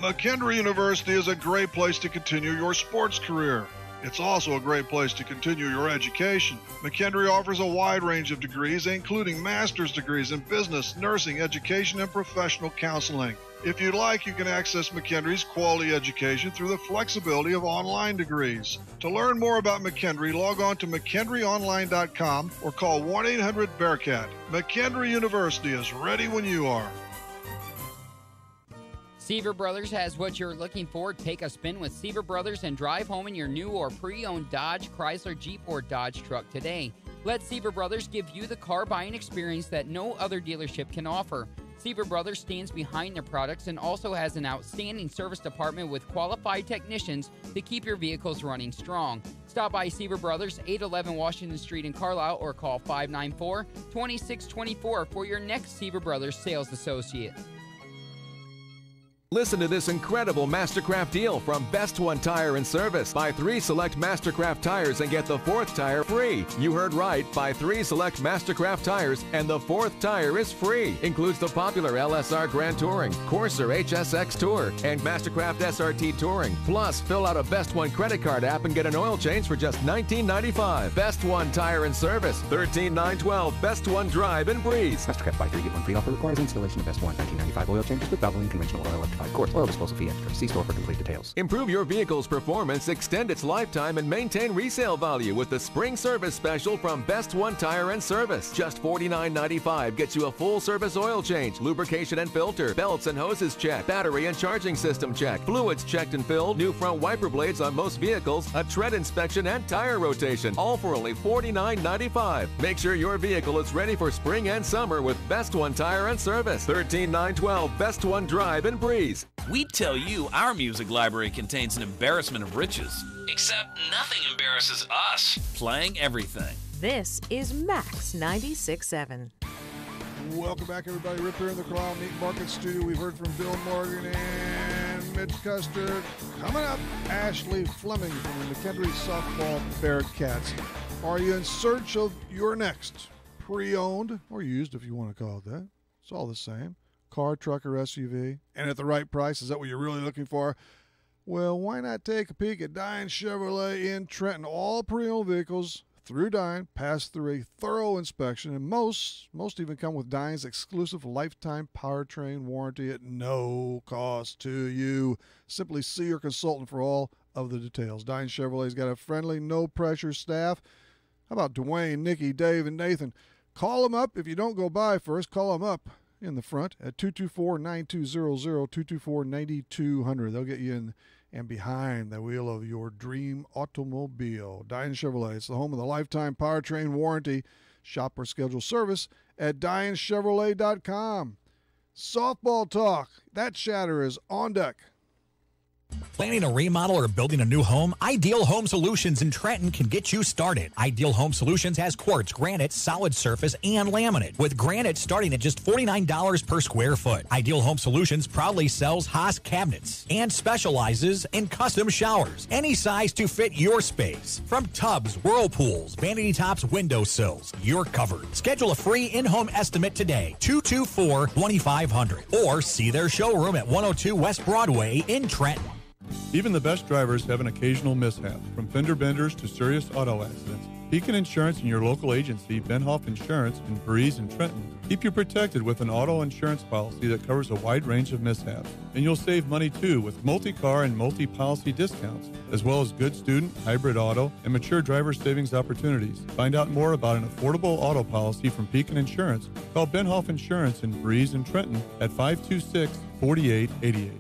McKendree University is a great place to continue your sports career. It's also a great place to continue your education. McKendree offers a wide range of degrees, including master's degrees in business, nursing, education, and professional counseling. If you'd like, you can access McKendree's quality education through the flexibility of online degrees. To learn more about McKendree, log on to McKendreeOnline.com or call 1-800-BEARCAT. McKendree University is ready when you are. Seaver Brothers has what you're looking for. Take a spin with Seaver Brothers and drive home in your new or pre-owned Dodge, Chrysler, Jeep, or Dodge truck today. Let Seaver Brothers give you the car buying experience that no other dealership can offer. Seaver Brothers stands behind their products and also has an outstanding service department with qualified technicians to keep your vehicles running strong. Stop by Seaver Brothers, 811 Washington Street in Carlisle, or call 594-2624 for your next Seaver Brothers sales associate. Listen to this incredible Mastercraft deal from Best One Tire and Service. Buy 3 select Mastercraft tires and get the 4th tire free. You heard right. Buy 3 select Mastercraft tires and the 4th tire is free. Includes the popular LSR Grand Touring, Corsair HSX Tour, and Mastercraft SRT Touring. Plus, fill out a Best One credit card app and get an oil change for just $19.95. Best One Tire and Service, 13912 Best One Drive in Breeze. Mastercraft Buy 3 Get 1 free offer requires installation of Best One 1995 oil changes with Valvoline conventional oil up to 5 quarts. Oil disposal fee extra. See store for complete details. Improve your vehicle's performance, extend its lifetime, and maintain resale value with the Spring Service Special from Best One Tire and Service. Just $49.95 gets you a full service oil change, lubrication and filter, belts and hoses checked, battery and charging system checked, fluids checked and filled, new front wiper blades on most vehicles, a tread inspection and tire rotation, all for only $49.95. Make sure your vehicle is ready for spring and summer with Best One Tire and Service. 13912 Best One Drive in Breeze. We tell you our music library contains an embarrassment of riches. Except nothing embarrasses us. Playing everything. This is Max 96.7. Welcome back, everybody. Rip here in the Carlisle Meat Market Studio. We've heard from Bill Morgan and Mitch Custer. Coming up, Ashley Fleming from the McKendree Softball Bearcats. Are you in search of your next pre-owned, or used if you want to call it that? It's all the same. Car, truck, or SUV, and at the right price? Is that what you're really looking for? Well, why not take a peek at Dine Chevrolet in Trenton? All pre-owned vehicles through Dine pass through a thorough inspection, and most even come with Dine's exclusive lifetime powertrain warranty at no cost to you. Simply see your consultant for all of the details. Dine Chevrolet's got a friendly, no-pressure staff. How about Dwayne, Nikki, Dave, and Nathan? Call them up. If you don't go by first, call them up in the front at 224-9200, 224-9200. They'll get you in and behind the wheel of your dream automobile. Dine Chevrolet. It's the home of the lifetime powertrain warranty. Shop or schedule service at DineChevrolet.com. Softball talk. That chatter is on deck. Planning a remodel or building a new home? Ideal Home Solutions in Trenton can get you started. Ideal Home Solutions has quartz, granite, solid surface, and laminate, with granite starting at just $49 per square foot. Ideal Home Solutions proudly sells Haas cabinets and specializes in custom showers, any size to fit your space. From tubs, whirlpools, vanity tops, windowsills, you're covered. Schedule a free in-home estimate today, 224-2500, or see their showroom at 102 West Broadway in Trenton. Even the best drivers have an occasional mishap, from fender benders to serious auto accidents. Beacon Insurance and your local agency, Benhoff Insurance in Breeze and Trenton, keep you protected with an auto insurance policy that covers a wide range of mishaps. And you'll save money too with multi-car and multi-policy discounts, as well as good student, hybrid auto, and mature driver savings opportunities. Find out more about an affordable auto policy from Beacon Insurance. Call Benhoff Insurance in Breeze and Trenton at 526-4888.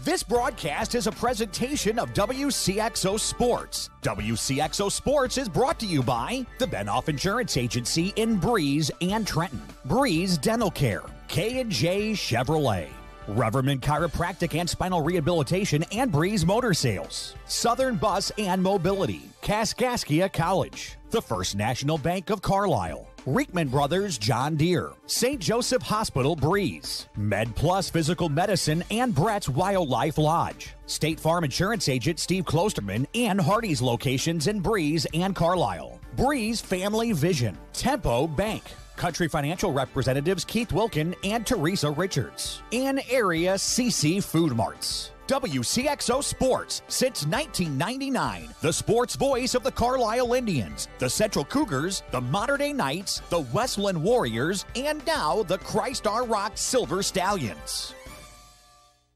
This broadcast is a presentation of Wcxo Sports. Wcxo Sports is brought to you by the Benhoff Insurance Agency in Breeze and Trenton, Breeze Dental Care, K&J Chevrolet, Reverman Chiropractic and Spinal Rehabilitation and Breeze Motor Sales, Southern Bus and Mobility, Kaskaskia College, the First National Bank of Carlisle, Reekman Brothers John Deere, St. Joseph Hospital Breeze, Med Plus Physical Medicine and Brett's Wildlife Lodge, State Farm Insurance Agent Steve Klosterman and Hardy's locations in Breeze and Carlisle, Breeze Family Vision, Tempo Bank, Country Financial representatives Keith Wilkin and Teresa Richards, and Area CC Food Marts. WCXO Sports since 1999. The sports voice of the Carlisle Indians, the Central Cougars, the Mater Dei Knights, the Westland Warriors, and now the Christ Our Rock Silver Stallions.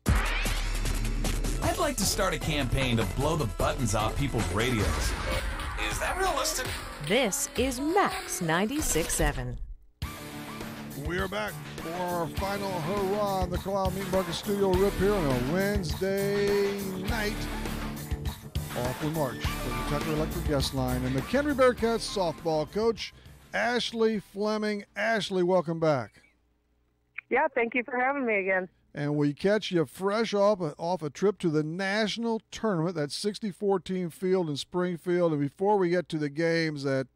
I'd like to start a campaign to blow the buttons off people's radios. Is that realistic? This is Max 96.7. We are back for our final hurrah in the Carlisle Meat Market Studio Rip here on a Wednesday night off in March for the Tucker Electric guest line. And the McHenry Bearcats softball coach, Ashley Fleming. Ashley, welcome back. Yeah, thank you for having me again. And we catch you fresh off a trip to the national tournament, that 64-team field in Springfield. And before we get to the games, it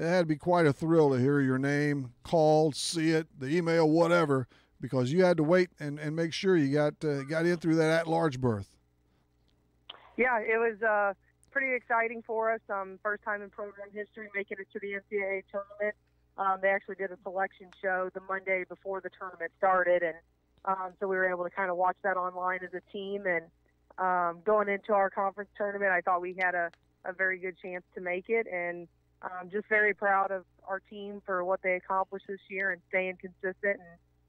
had to be quite a thrill to hear your name called, see it, the email, whatever, because you had to wait and make sure you got in through that at-large berth. Yeah, it was pretty exciting for us. First time in program history making it to the NCAA tournament. They actually did a selection show the Monday before the tournament started, and so we were able to kind of watch that online as a team. And going into our conference tournament, I thought we had a very good chance to make it, and just very proud of our team for what they accomplished this year and staying consistent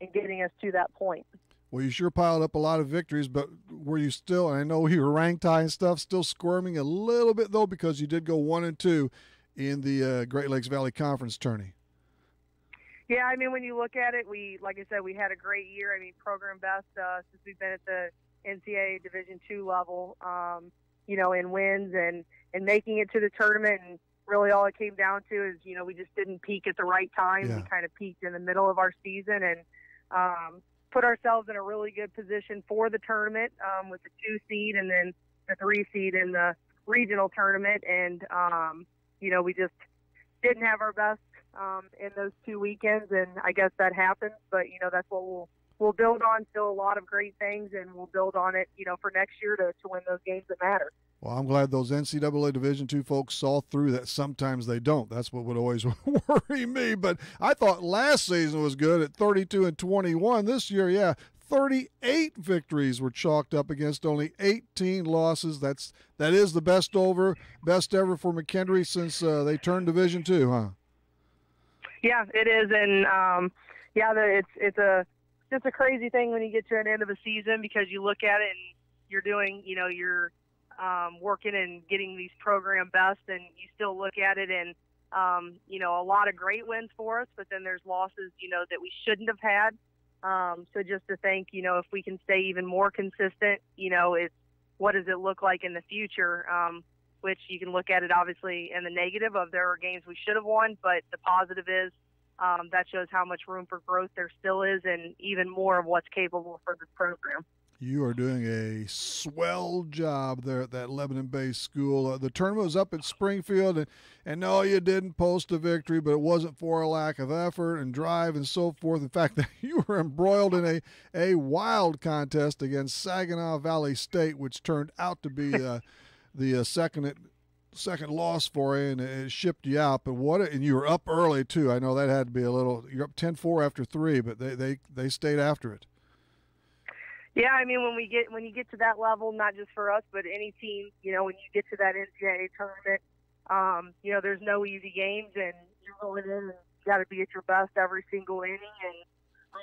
and getting us to that point. Well, you sure piled up a lot of victories, but were you still, and I know you were ranked high and stuff, still squirming a little bit, though, because you did go 1-2 in the Great Lakes Valley Conference tourney? Yeah, I mean, when you look at it, like I said, we had a great year. I mean, program best since we've been at the NCAA Division II level, in wins and making it to the tournament. And really all it came down to is, we just didn't peak at the right time. Yeah. We kind of peaked in the middle of our season and put ourselves in a really good position for the tournament with the 2 seed and then the 3 seed in the regional tournament. And, we just didn't have our best in those 2 weekends, and I guess that happens. But, that's what we'll build on. Still a lot of great things, and we'll build on it, for next year to win those games that matter. Well, I'm glad those NCAA Division II folks saw through that. Sometimes they don't. That's what would always worry me. But I thought last season was good at 32-21. This year, 38 victories were chalked up against only 18 losses. That is the best ever for McHenry since they turned Division II, huh? Yeah, it is, and it's a crazy thing when you get to an end of a season because you look at it and you're doing, you're working and getting these program best, and you still look at it and a lot of great wins for us, but then there's losses, that we shouldn't have had. So just to think, if we can stay even more consistent, it's what does it look like in the future? Which you can look at it obviously in the negative of there are games we should have won, but the positive is, that shows how much room for growth there still is, and even more of what's capable for this program. You are doing a swell job there at that Lebanon-based school. The tournament was up at Springfield, and no, you didn't post a victory, but it wasn't for a lack of effort and drive and so forth. In fact, you were embroiled in a wild contest against Saginaw Valley State, which turned out to be the second loss for you, and it shipped you out. But and you were up early too. I know that had to be a little. You're up 10-4 after 3, but they stayed after it. Yeah, I mean, when you get to that level, not just for us, but any team, when you get to that NCAA tournament, there's no easy games, and you're going in and you got to be at your best every single inning.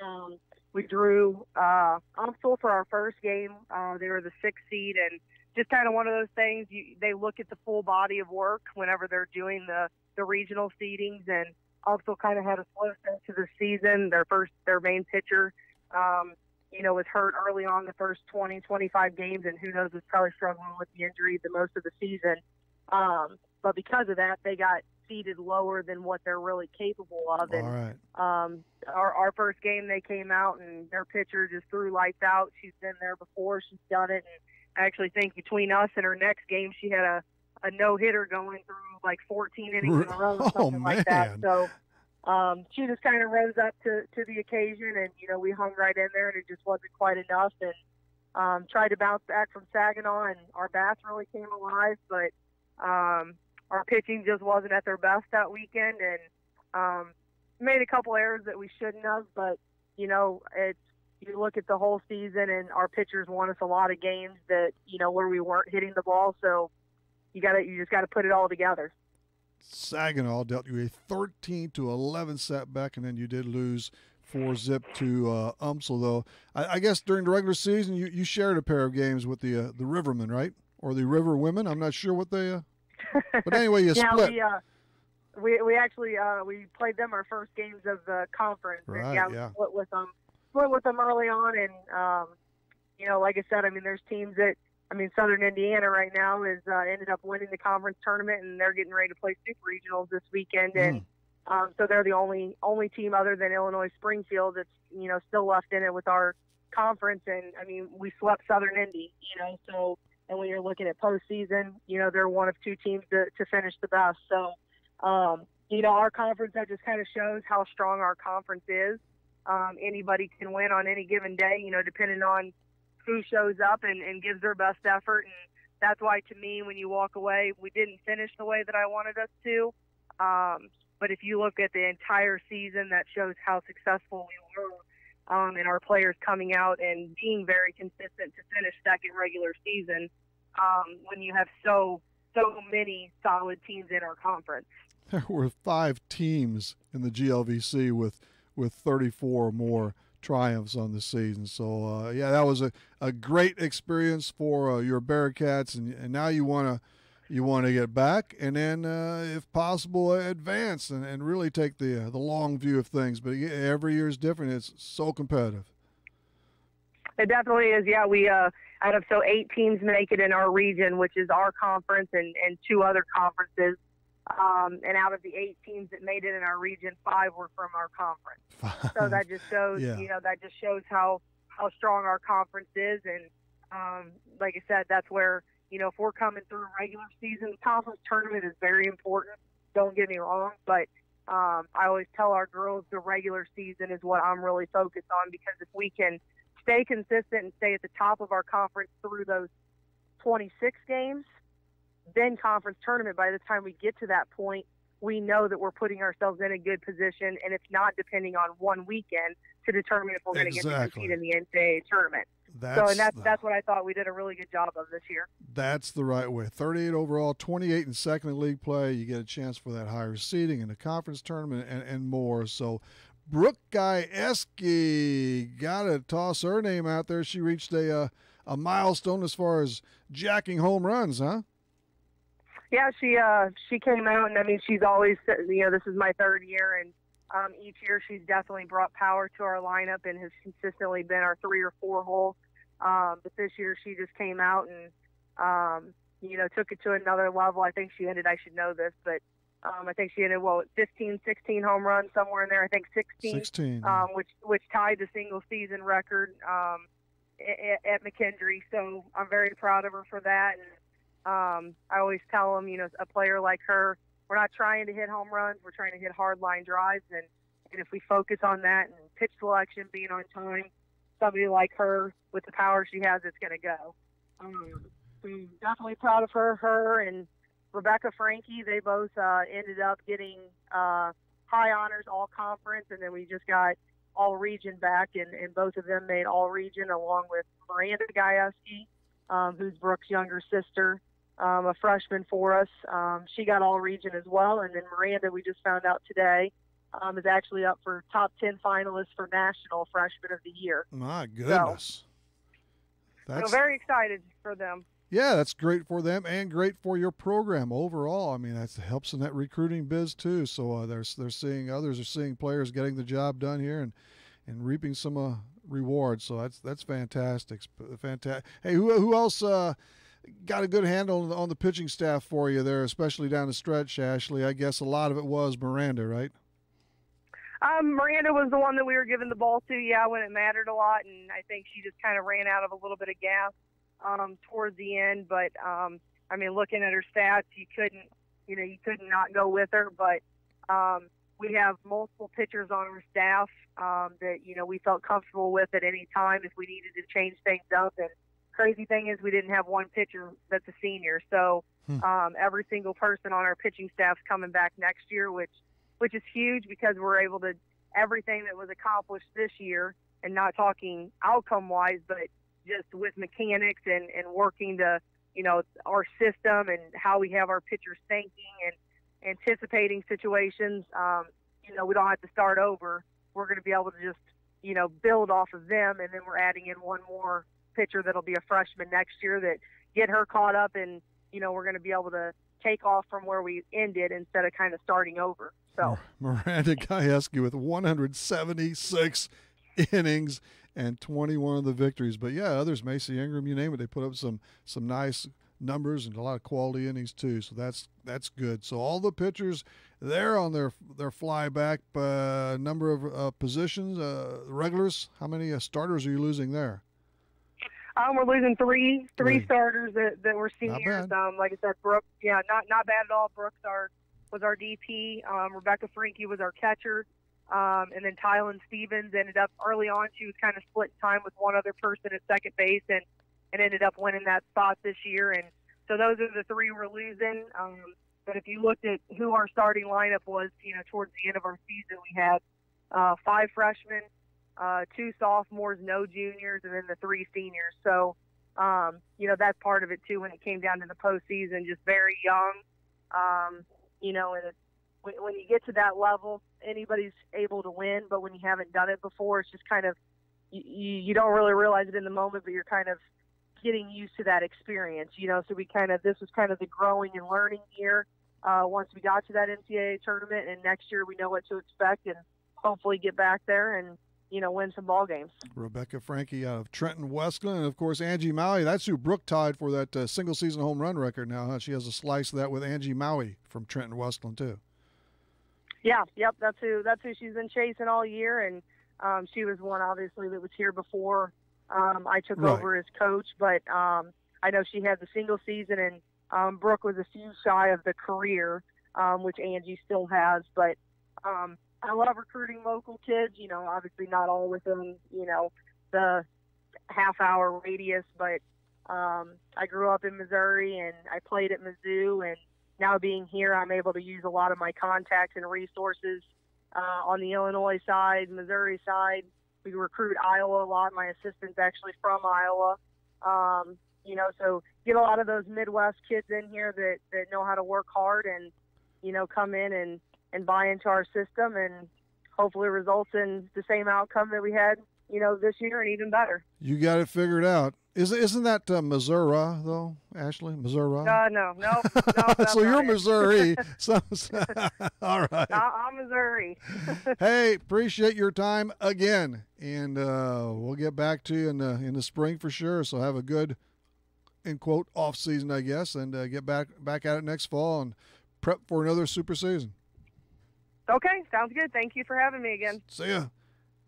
And we drew Umsel for our first game. They were the 6th seed, and just kind of one of those things. They look at the full body of work whenever they're doing the regional seedings, and Umsel kind of had a slow start to the season. Their main pitcher. Was hurt early on the first 20, 25 games, and who knows, was probably struggling with the injury the most of the season. But because of that, they got seeded lower than what they're really capable of. All And right. Our first game, they came out, and their pitcher just threw lights out. She's been there before. She's done it. And I actually think between us and her next game, she had a no-hitter going through like 14 innings in a row or something like that. So she just kind of rose up to the occasion, and, we hung right in there, and it just wasn't quite enough. And tried to bounce back from Saginaw, and our bats really came alive, but our pitching just wasn't at their best that weekend, and made a couple errors that we shouldn't have. But, you look at the whole season, and our pitchers won us a lot of games that, where we weren't hitting the ball. So you just got to put it all together. Saginaw dealt you a 13-11 setback, and then you did lose 4-zip to Umsel, though. I guess during the regular season, you shared a pair of games with the Rivermen, right? Or the River Women. I'm not sure what they but anyway, you split. We actually we played them our first games of the conference. Right, and we split with them early on, and like I said, I mean, there's teams that, Southern Indiana right now is ended up winning the conference tournament, and they're getting ready to play super regionals this weekend. And so they're the only team other than Illinois Springfield that's, still left in it with our conference. And we swept Southern Indy, so, and when you're looking at postseason, they're one of 2 teams to finish the best. So, our conference, that just kind of shows how strong our conference is. Anybody can win on any given day, depending on who shows up and gives their best effort. And that's why, to me, when you walk away, we didn't finish the way that I wanted us to. But if you look at the entire season, that shows how successful we were, and our players coming out and being very consistent to finish second regular season, when you have so many solid teams in our conference. There were 5 teams in the GLVC with 34 or more triumphs on the season. So, that was a great experience for your Bearcats, and now you want to get back and then, if possible, advance and really take the long view of things. But every year is different. It's so competitive. It definitely is. Yeah, we out of 8 teams make it in our region, which is our conference, and 2 other conferences. And out of the 8 teams that made it in our region, 5 were from our conference. 5. So that just shows, that just shows how strong our conference is. And like I said, that's where, if we're coming through regular season, the conference tournament is very important. Don't get me wrong, but I always tell our girls the regular season is what I'm really focused on, because if we can stay consistent and stay at the top of our conference through those 26 games, then conference tournament, by the time we get to that point, we know that we're putting ourselves in a good position, and it's not depending on one weekend to determine if we're going to get to compete in the NCAA tournament. That's what I thought we did a really good job of this year. That's the right way. 38 overall, 28 in second in league play. You get a chance for that higher seeding in the conference tournament and more. So Brooke Gajewski, got to toss her name out there. She reached a milestone as far as jacking home runs, huh? Yeah, she came out, and she's always, this is my 3rd year, and each year she's definitely brought power to our lineup and has consistently been our 3 or 4 hole. But this year she just came out and, took it to another level. I think she ended, I should know this, but I think she had 15, 16 home runs, somewhere in there. I think 16. Which tied the single season record at McKendree. So I'm very proud of her for that. And I always tell them, a player like her, we're not trying to hit home runs. We're trying to hit hard line drives. And if we focus on that and pitch selection being on time, somebody like her with the power she has, it's going to go. So definitely proud of her and Rebecca Frankie. They both ended up getting high honors all conference, and then we just got all region back, and both of them made all region along with Miranda Gajewski, who's Brooke's younger sister, a freshman for us. She got all region as well, and then Miranda, we just found out today, is actually up for top 10 finalists for National Freshman of the Year. My goodness. So very excited for them. Yeah, that's great for them and great for your program overall. I mean, that helps in that recruiting biz too. So they're seeing others are seeing players getting the job done here and reaping some rewards. So that's fantastic. Fantastic. Hey, who else got a good handle on the pitching staff for you there, especially down the stretch, Ashley? I guess a lot of it was Miranda, right? Miranda was the one that we were giving the ball to, when it mattered a lot, and I think she just kind of ran out of a little bit of gas towards the end. But looking at her stats, you couldn't not go with her. But we have multiple pitchers on our staff that we felt comfortable with at any time if we needed to change things up. And crazy thing is, we didn't have one pitcher that's a senior, so every single person on our pitching staff's coming back next year, which is huge because we're able to everything that was accomplished this year, and not talking outcome-wise, but just with mechanics and working to, our system and how we have our pitchers thinking and anticipating situations. We don't have to start over. We're going to be able to just, build off of them, and then we're adding in one more pitcher that'll be a freshman next year that get her caught up, and, we're going to be able to take off from where we ended instead of kind of starting over. So Miranda Gajewski with 176 innings and 21 of the victories. But yeah, others, Macy Ingram, you name it, they put up some nice numbers and a lot of quality innings too. So that's good. So all the pitchers there on their fly back, number of positions, regulars. How many starters are you losing there? We're losing three starters that were seniors. Like I said, Brooke, not bad at all. Brooks was our DP. Rebecca Frankie was our catcher. And then Tylen Stevens ended up early on. She was kind of splitting time with one other person at second base and ended up winning that spot this year. And so those are the three we're losing. But if you looked at who our starting lineup was, towards the end of our season, we had 5 freshmen, 2 sophomores, no juniors, and then the 3 seniors. So, that's part of it too when it came down to the postseason, just very young. And when you get to that level, anybody's able to win, but when you haven't done it before, it's just kind of, you don't really realize it in the moment, but you're kind of getting used to that experience, so this was kind of the growing and learning year once we got to that NCAA tournament, and next year we know what to expect and hopefully get back there and, win some ball games. Rebecca Frankie out of Trenton Westland, and of course Angie Maui. That's who Brooke tied for that single season home run record now, huh? She has a slice of that with Angie Maui from Trenton Westland too. Yeah, yep, that's who she's been chasing all year, and she was one obviously that was here before I took over as coach. But I know she had the single season, and Brooke was a few shy of the career, which Angie still has. But I love recruiting local kids. Obviously not all within the half-hour radius, but I grew up in Missouri and I played at Mizzou, and now being here, I'm able to use a lot of my contacts and resources on the Illinois side, Missouri side. We recruit Iowa a lot. My assistant's actually from Iowa. So get a lot of those Midwest kids in here that know how to work hard and, come in and buy into our system, and hopefully results in the same outcome that we had, this year and even better. You got it figured out. Isn't that Missouri, though, Ashley? Missouri? No. So you're Missouri. All right. I'm Missouri. Hey, appreciate your time again, and we'll get back to you in the spring for sure. So have a good, in quote, off season, I guess, and get back at it next fall. And prep for another super season. Okay, sounds good. Thank you for having me again. See ya.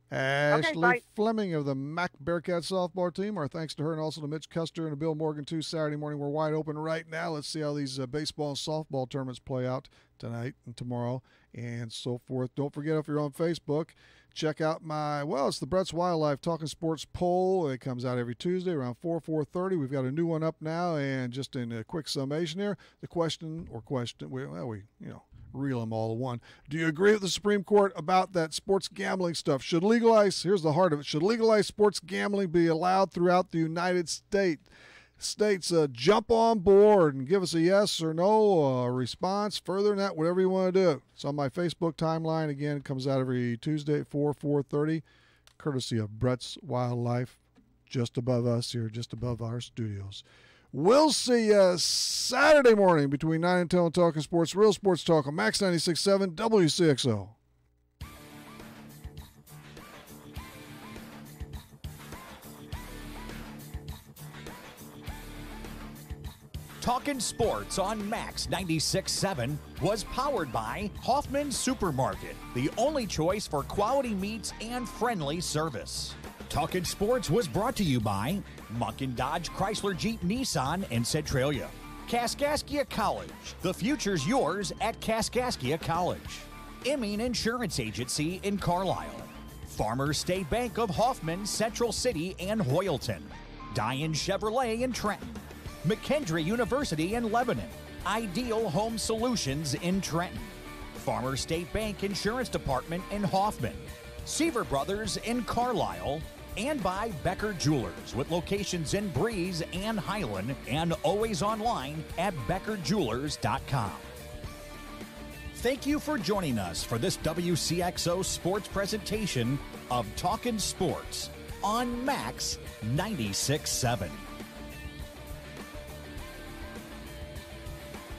Ashley bye. Fleming of the Mac Bearcat softball team. Our thanks to her and also to Mitch Custer and to Bill Morgan, too. Saturday morning, we're wide open right now. Let's see how these baseball and softball tournaments play out tonight and tomorrow and so forth. Don't forget, if you're on Facebook, check out it's the Brett's Wildlife Talking Sports poll. It comes out every Tuesday around 4:30. We've got a new one up now, and just in a quick summation here, the question, we reel them all to one. Do you agree with the Supreme Court about that sports gambling stuff? Here's the heart of it, should legalized sports gambling be allowed throughout the United States? Jump on board and give us a yes or no response. Further than that, whatever you want to do. It's on my Facebook timeline. Again, it comes out every Tuesday at 4:30, courtesy of Brett's Wildlife, just above us here, just above our studios. We'll see you Saturday morning between 9 and 10 on Talking Sports, Real Sports Talk on Max 96.7 WCXO. Talkin' Sports on Max 96.7 was powered by Hoffman Supermarket, the only choice for quality meats and friendly service. Talkin' Sports was brought to you by Munkin Dodge Chrysler Jeep Nissan and Centralia. Kaskaskia College, the future's yours at Kaskaskia College. Emin Insurance Agency in Carlisle. Farmers State Bank of Hoffman, Central City and Hoyleton. Diane Chevrolet in Trenton. McKendree University in Lebanon. Ideal Home Solutions in Trenton. Farmers State Bank Insurance Department in Hoffman. Seaver Brothers in Carlisle. And by Becker Jewelers, with locations in Breeze and Highland, and always online at beckerjewelers.com. Thank you for joining us for this WCXO sports presentation of Talkin' Sports on Max 96.7.